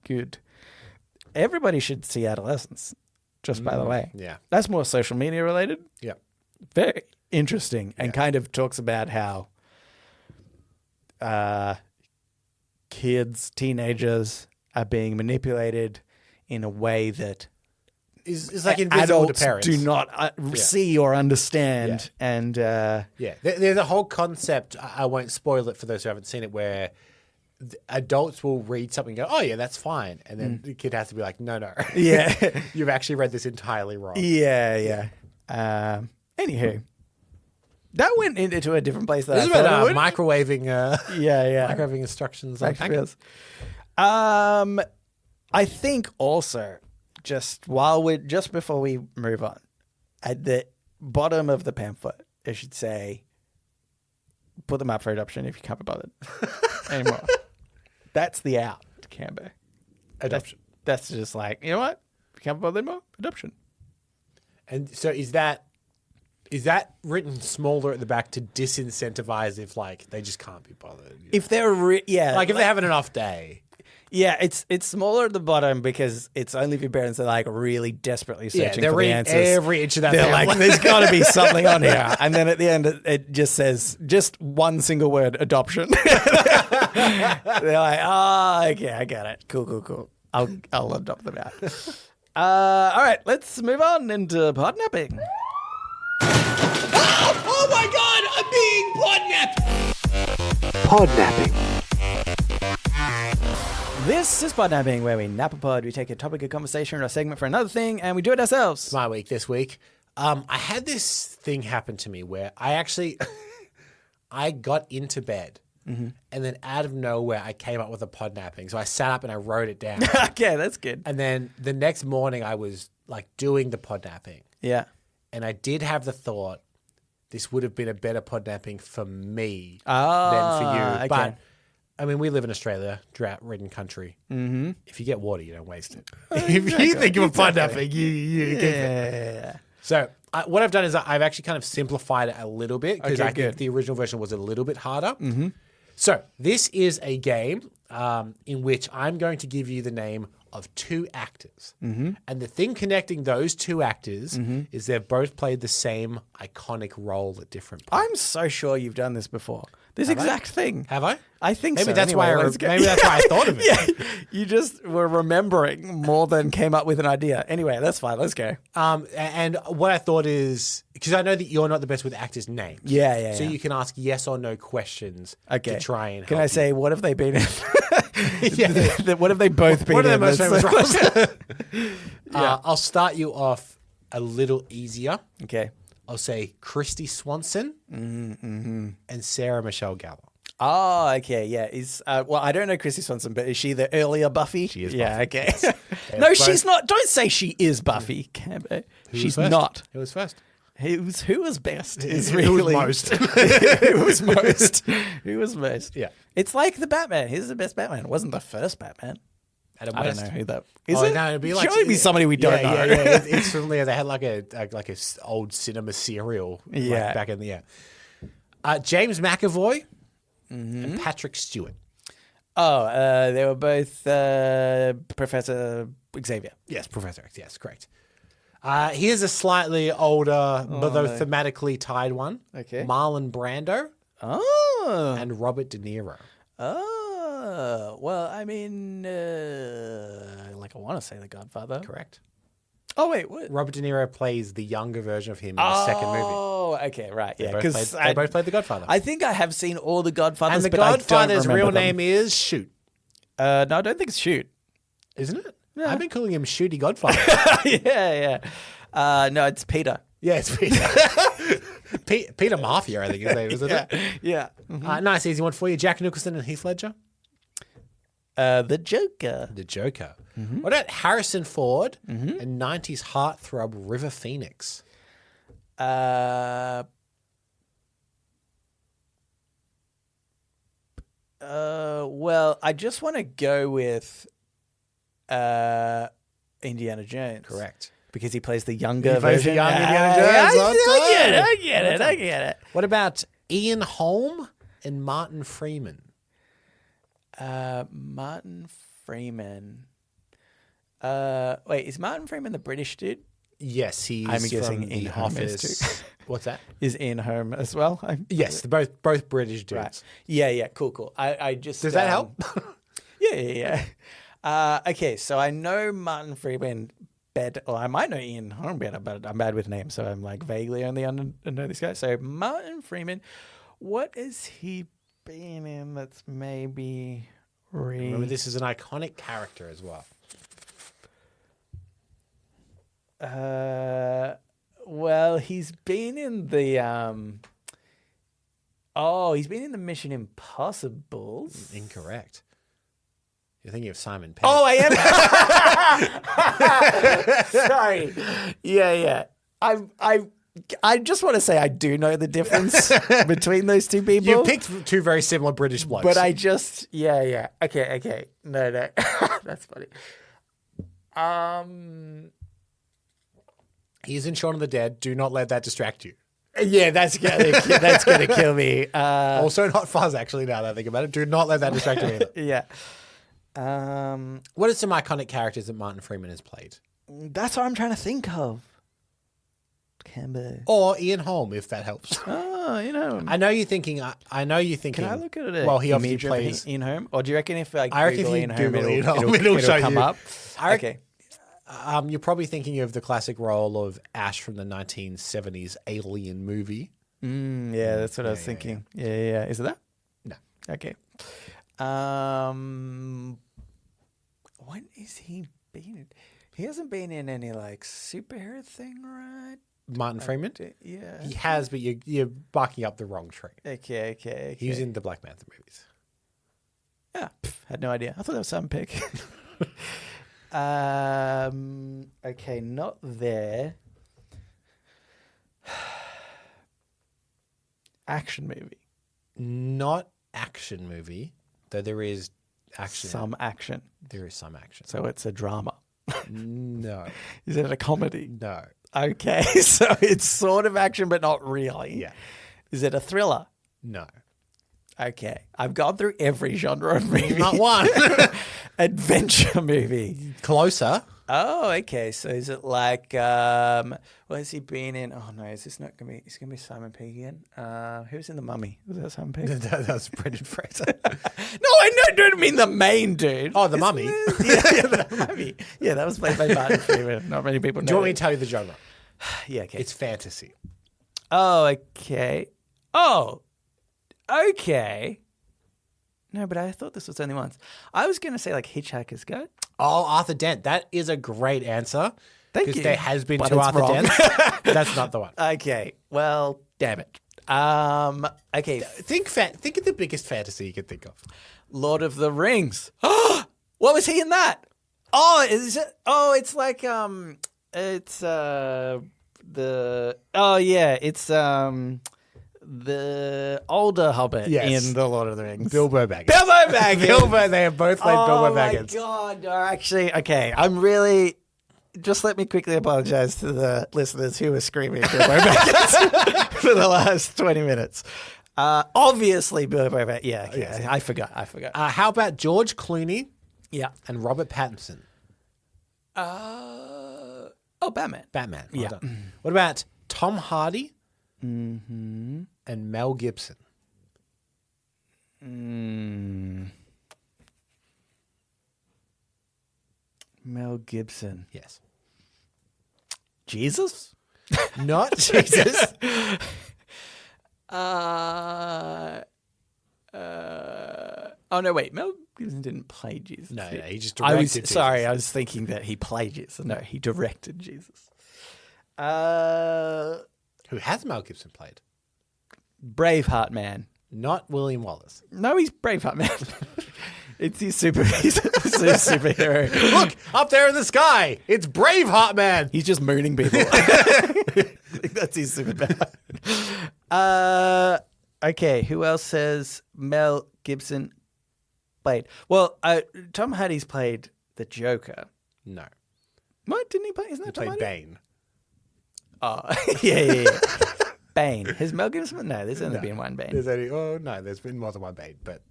good. Everybody should see Adolescence. Just by the way, that's more social media related. Yeah, very interesting and kind of talks about how kids, teenagers are being manipulated in a way that is like invisible adults to parents. Do not see or understand. Yeah. And there's a whole concept. I won't spoil it for those who haven't seen it, where adults will read something and go, "Oh yeah, that's fine," and then the kid has to be like, "No, yeah, you've actually read this entirely wrong." Yeah. Anywho. That went into a different place. This is about microwaving. Microwaving instructions. I think also, just before we move on, at the bottom of the pamphlet, it should say, "Put them up for adoption if you can't be bothered anymore." That's the out, Camber. Adoption. That's just like, you know what? If you can't be bothered anymore, adoption. And so is that written smaller at the back to disincentivize if like they just can't be bothered? If they're if they're having an off day. Yeah, it's smaller at the bottom because it's only if your parents are like really desperately searching for the answers. Every inch of that. They're like, there's got to be something on here, and then at the end it just says just one single word: adoption. They're like, oh, okay, I get it. Cool. I'll adopt them out. All right, let's move on into podnapping. Oh my God, I'm being podnapped. Podnapping. This is Podnapping, where we nap a pod. We take a topic of conversation or a segment for another thing, and we do it ourselves. My week this week. I had this thing happen to me where I actually I got into bed and then out of nowhere I came up with a podnapping. So I sat up and I wrote it down. Okay, that's good. And then the next morning I was like doing the podnapping. Yeah. And I did have the thought this would have been a better podnapping for me Ah, than for you. okay. But I mean, we live in Australia, drought-ridden country. Mm-hmm. If you get water, you don't waste it. If you think of a podnapping, you keep it. So what I've done is I've actually kind of simplified it a little bit because I think the original version was a little bit harder. Mm-hmm. So this is a game in which I'm going to give you the name of two actors. Mm-hmm. And the thing connecting those two actors is they've both played the same iconic role at different points. I'm so sure you've done this before. This exact thing. Have I? I think maybe so. That's anyway, why maybe that's why I thought of it. Yeah, you just were remembering more than came up with an idea. Anyway, that's fine. Let's go. And what I thought is, because I know that you're not the best with actors' names. Yeah. So you can ask yes or no questions to try and Can help I say, what have they been in? Yeah. What have they both been What are in? their most famous roles? Yeah. I'll start you off a little easier. Okay. I'll say Christy Swanson and Sarah Michelle Gellar. Oh, okay, yeah. Well, I don't know Chrissy Swanson, but is she the earlier Buffy? She is Yeah, Buffy. okay. No, she's not. Don't say she is Buffy, Cambo. She's not. Who was first? Who was best is Who really... was most? Who was most? Who was most? Yeah. It's like the Batman. He's the best Batman. It wasn't the first Batman. Adam I don't West. know who that is. Oh, it? no, it'd be like Surely it'd be somebody we don't know. Yeah. It's from there. They had like a old cinema serial. Yeah. Back in the James McAvoy and Patrick Stewart. Oh, they were both Professor Xavier. Yes, Professor X. Yes, correct. Here's a slightly older, but though thematically tied one. Okay. Marlon Brando Oh. and Robert De Niro. Oh. Well, I mean, like I want to say The Godfather. Correct. Oh, wait, what? Robert De Niro plays the younger version of him in the second movie. Oh, okay, right. Yeah, They because both played The Godfather. I think I have seen all The Godfathers, and The but I don't Godfather's remember real them. name is Shoot. No, I don't think it's Shoot. Isn't it? Yeah. I've been calling him Shooty Godfather. Yeah. No, it's Peter. Yeah, it's Peter. Peter Mafia, I think his name is, isn't it? Yeah. Nice, easy one for you. Jack Nicholson and Heath Ledger. The Joker. The Joker. What about Harrison Ford and 90s heartthrob River Phoenix? Well, I just want to go with Indiana Jones. Correct. Because he plays the younger He plays version. the young Indiana Jones. I get it. What about Ian Holm and Martin Freeman? Martin Freeman. Wait, is Martin Freeman the British dude? Yes, he's I'm guessing from Ian The Holm is Office. What's that? Is Ian Holm as well? Yes, they're both British dudes. Right. Yeah, cool. I just... Does that help? Yeah. Okay, so I know Martin Freeman better, or I might know Ian Holm better, but I'm bad with names, so I'm like vaguely only know this guy. So Martin Freeman, what has he been in that's maybe... Remember, this is an iconic character as well. Well, he's been in the he's been in the Mission Impossibles. Incorrect. You're thinking of Simon Pegg. Oh, I am. Sorry. Yeah. I just want to say I do know the difference between those two people. You picked two very similar British blokes. But I just yeah. Okay. No. That's funny. He's in Shaun of the Dead. Do not let that distract you. Yeah, that's gonna kill me. Also in Hot Fuzz, actually, now that I think about it. Do not let that distract you either. Yeah. What are some iconic characters that Martin Freeman has played? That's what I'm trying to think of. Cambo. Or Ian Holm, if that helps. Oh, you know. I know you're thinking. I know you're thinking. Can I look at it? Well, he obviously plays Ian Holm. Or do you reckon if I reckon Google if you Ian Holm, Google Ian Holm, it'll show come you. up? Okay. You're probably thinking of the classic role of Ash from the 1970s Alien movie. Yeah, that's what I was thinking. Yeah. Is it that? No. Okay. What is he been in? He hasn't been in any like superhero thing, right? Martin Freeman? Yeah. He has, but you're barking up the wrong tree. Okay. He was in the Black Panther movies. Yeah, had no idea. I thought that was some pick. Okay, not there. Action movie. Not action movie, though there is action. Some action. There is some action. So it's a drama. No. Is it a comedy? No. Okay, so it's sort of action, but not really. Yeah. Is it a thriller? No. Okay, I've gone through every genre of movie. Not one. Adventure movie. Closer. Oh, okay. So is it like what has he been in? Oh no, is this not gonna be? It's gonna be Simon Pegg again. Who's in The Mummy? Was that Simon Pegg? That was Brendan Fraser. No, I don't mean the main dude. Oh, the Mummy. Yeah, the Mummy. Yeah, that was played by Martin Freeman. Not many people know. Do you want me to tell you the genre? Yeah, okay. It's fantasy. Oh, okay. Oh, okay. No, but I thought this was only once. I was going to say like Hitchhiker's Guide. Oh, Arthur Dent. That is a great answer. Thank you. Because there has been But two it's Arthur wrong. Dents. That's not the one. Okay. Well, damn it. Okay. Think of the biggest fantasy you can think of. Lord of the Rings. What was he in that? Oh, is it? Oh, it's like it's the older Hobbit Yes. in the Lord of the Rings. Bilbo Baggins. Bilbo Baggins. They have both played Bilbo my Baggins. God. No, actually, okay. I'm really. Just let me quickly apologize to the listeners who were screaming Bilbo Baggins for the last 20 minutes. Obviously, Bilbo Baggins. Yeah, okay. Yes. I forgot. How about George Clooney Yeah. and Robert Pattinson? Batman. Batman. Well Yeah. done. What about Tom Hardy and Mel Gibson? Mel Gibson. Yes. Jesus? Not Jesus. Oh no, wait. Mel Gibson didn't play Jesus. No, he just I directed was Jesus. sorry. I was thinking that he played Jesus. No, he directed Jesus. Braveheart Who has Mel Gibson played? Man. Not William Wallace. No, he's Braveheart Man. He's a superhero. Look, up there in the sky. It's Braveheart Man. He's just mooning people. That's his superpower. Okay, who else says Mel Gibson played? Well, Tom Hardy's played the Joker. No. What didn't he play? Isn't that He Tom played Hardy? Bane. Oh, yeah. Bane. Has Mel Gibson? No, there's only been one Bane. There's been more than one Bane, but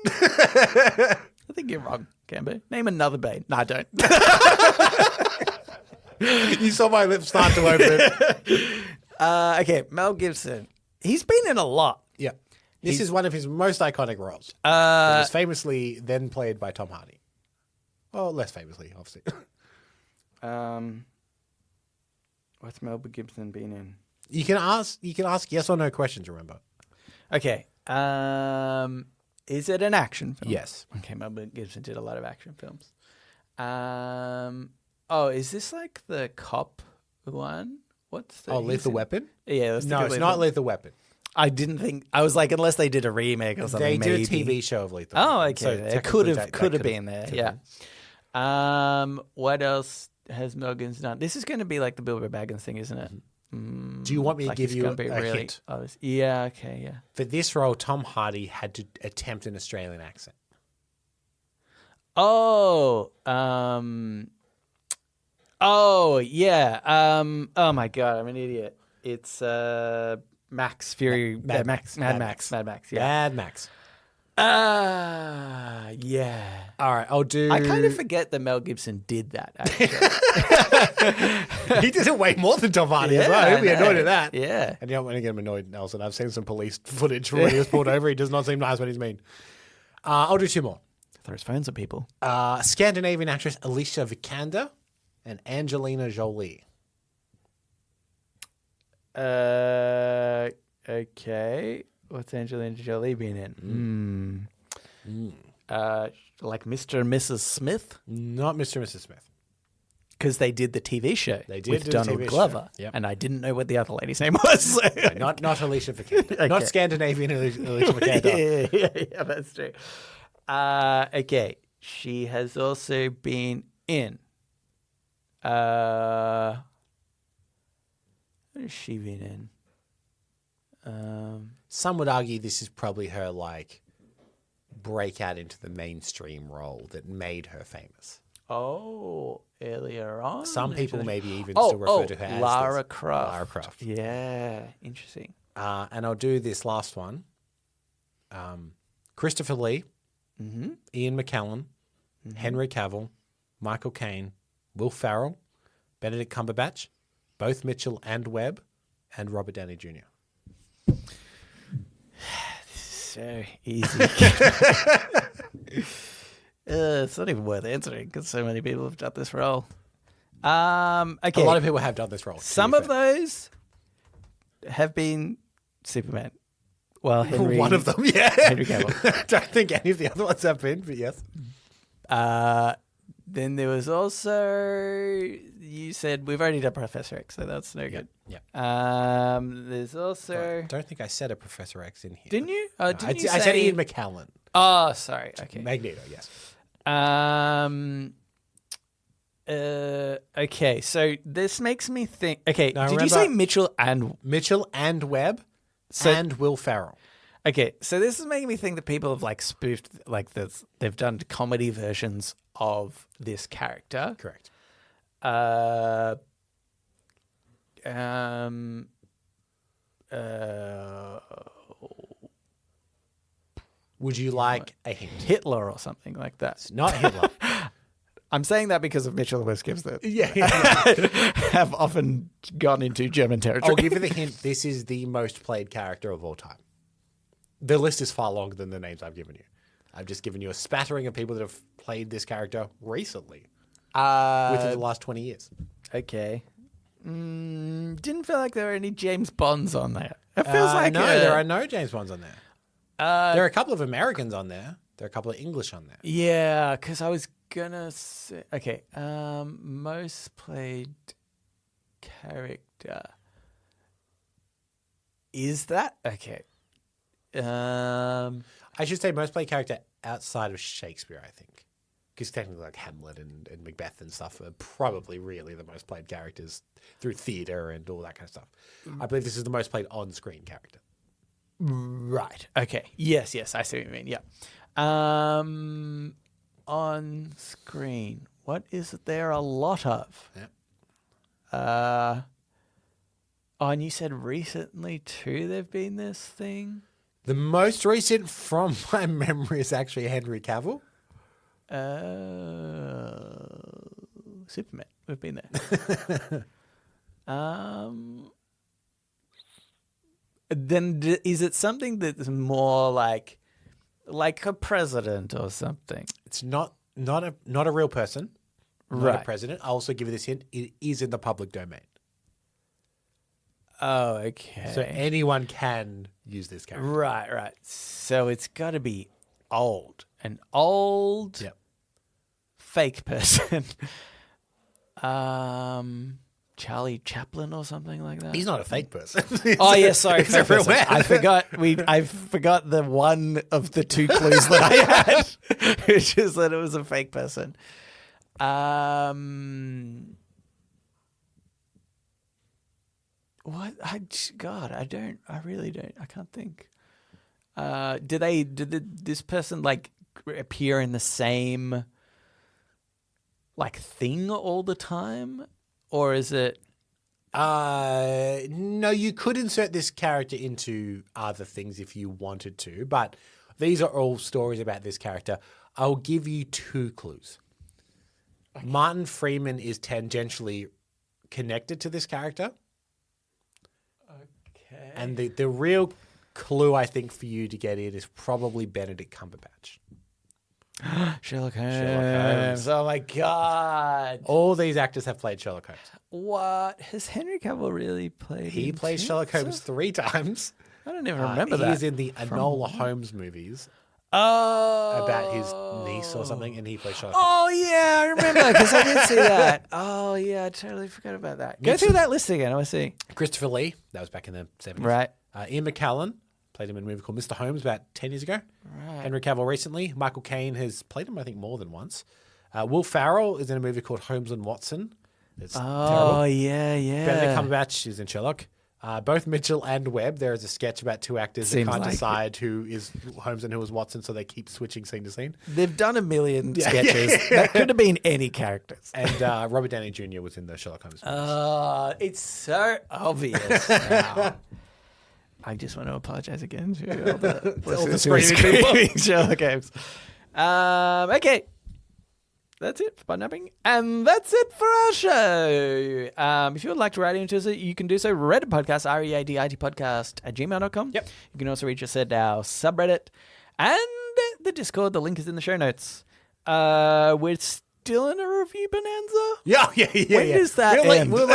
I think you're wrong, Cambo. Name another Bane. No, I don't. you saw my lips start to open. Okay, Mel Gibson. He's been in a lot. Yeah. This is one of his most iconic roles. It was famously then played by Tom Hardy. Well, less famously, obviously. What's Mel Gibson been in? You can ask yes or no questions, remember? Okay. Is it an action film? Yes. Okay, Mel Gibson did a lot of action films. Is this like the cop one? What's the Lethal Weapon? Yeah, let's No, think it's of not Lethal Weapon. I didn't think I was like, unless they did a remake or something. They maybe. did a TV show of Lethal Oh, Weapon. okay. So It technically could have been there. Yeah. What else has Mel Gibson done? This is going to be like the Bilbo Baggins thing, isn't it? Do you want me to give you a hint? Obvious. Yeah. Okay. Yeah. For this role, Tom Hardy had to attempt an Australian accent. Oh. Oh yeah. Oh my God, I'm an idiot. It's Max Fury. Mad Max. Yeah. Mad Max. Yeah. All right, I'll do. I kind of forget that Mel Gibson did that. Actually. He did it way more than Tom Hardy as well. I He'll be annoyed know. at that. Yeah. And you don't want to get him annoyed, Nelson. I've seen some police footage from when he was pulled over. He does not seem nice when he's mean. I'll do two more. Throw his phones at people. Scandinavian actress Alicia Vikander and Angelina Jolie. Okay. What's Angelina Jolie been in? like Mr. and Mrs. Smith? Not Mr. and Mrs. Smith. Because they did the TV show They did with do the Donald TV show. Glover. Yep. And I didn't know what the other lady's name was. So. Not Alicia Vikander. Okay. Not Scandinavian Alicia Vikander. yeah, that's true. Okay. She has also been in. What has she been in? Some would argue this is probably her like breakout into the mainstream role that made her famous. Oh, earlier on. Some people maybe even still refer to her as Lara this. Croft. Lara Croft. Yeah, interesting. And I'll do this last one. Christopher Lee, Ian McKellen, Henry Cavill, Michael Caine, Will Ferrell, Benedict Cumberbatch, both Mitchell and Webb, and Robert Downey Jr. So easy. It's not even worth answering because so many people have done this role. Okay. A lot of people have done this role. Some of those have been Superman. Well, Henry. One of them, yeah. Henry Cavill. I don't think any of the other ones have been, but yes. Then there was also, you said, we've already done Professor X, so that's no good. Yeah. There's also. I don't think I said a Professor X in here. Didn't you? Oh, didn't you I said say- Ian McKellen. Oh, sorry. Okay. Magneto, yes. Okay, so this makes me think. Okay, Now, did you remember- say Mitchell and? Mitchell and Webb and Will Ferrell. Okay, so this is making me think that people have like spoofed like this. They've done comedy versions of this character. Correct. Would you like a hint? Hitler or something like that. It's not Hitler. I'm saying that because of Mitchell and Webb Gibbs that yeah. have often gone into German territory. I'll give you the hint. This is the most played character of all time. The list is far longer than the names I've given you. I've just given you a spattering of people that have played this character recently, within the last 20 years. Okay. Didn't feel like there were any James Bonds on there. It feels like no, there are no James Bonds on there. There are a couple of Americans on there. There are a couple of English on there. Yeah, because I was gonna say okay. Most played character. Is that okay? I should say most played character outside of Shakespeare, I think. Because technically like Hamlet and Macbeth and stuff are probably really the most played characters through theatre and all that kind of stuff. I believe this is the most played on-screen character. Right. Okay. Yes. I see what you mean. Yeah. On screen, what is there a lot of? Yeah. And you said recently too. There've been this thing. The most recent from my memory is actually Henry Cavill. Superman. We've been there. Then is it something that's more like a president or something? It's not a real person, not Right. a president. I'll also give you this hint. It is in the public domain. Oh, okay. So anyone can use this character. Right. So it's got to be old. An old Yep. fake person. Charlie Chaplin or something like that. He's not a fake person. Oh yeah, sorry. He's a fake real person. man. I forgot the one of the two clues that I had, which is that it was a fake person. What? I really don't. I can't think. Did this person like appear in the same like thing all the time, or is it? No, you could insert this character into other things if you wanted to, but these are all stories about this character. I'll give you 2 clues. Okay. Martin Freeman is tangentially connected to this character. Okay. And the real clue, I think, for you to get in is probably Benedict Cumberbatch. Sherlock Holmes. Sherlock Holmes. Oh my god. All these actors have played Sherlock Holmes. What? Has Henry Cavill really played? He plays Sherlock Holmes 3 times. I don't even remember that. He is in the Enola Holmes movies. about his niece or something, and he plays Sherlock. Oh, yeah, I remember, because I did see that. Oh, yeah, I totally forgot about that. Go through that list again, I want to see. Christopher Lee, that was back in the 70s. Right. Ian McKellen, played him in a movie called Mr. Holmes about 10 years ago. Right. Henry Cavill recently. Michael Caine has played him, I think, more than once. Will Ferrell is in a movie called Holmes and Watson. It's terrible. Yeah. Benedict Cumberbatch is in Sherlock. Both Mitchell and Webb, there is a sketch about two actors that can't decide who is Holmes and who is Watson, so they keep switching scene to scene. They've done a million sketches. That could have been any characters. And Robert Downey Jr. was in the Sherlock Holmes movies. It's so obvious now. I just want to apologize again to all the screaming Sherlock Holmes. Okay. That's it for Podnapping. And that's it for our show. If you would like to write into us, you can do so. readitpodcast, readitpodcast @gmail.com. Yep. You can also reach us at our subreddit and the Discord. The link is in the show notes. We're still in a review bonanza. Yeah. When does that end? We'll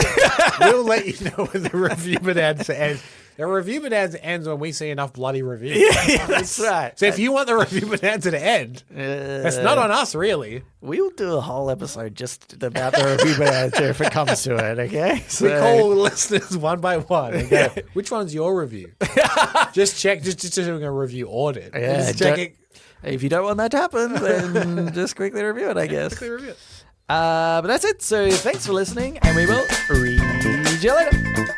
let you know when the review bonanza ends. The review bonanza ends when we see enough bloody reviews. Yeah, that's right. So if you want the review bonanza to end, it's not on us, really. We'll do a whole episode just about the review bonanza if it comes to it, okay? So, we call listeners one by one and go, which one's your review? Just check, just doing a review audit. Yeah, just checking. If you don't want that to happen, then just quickly review it, I guess. Quickly review it. But that's it. So thanks for listening, and we will read you later.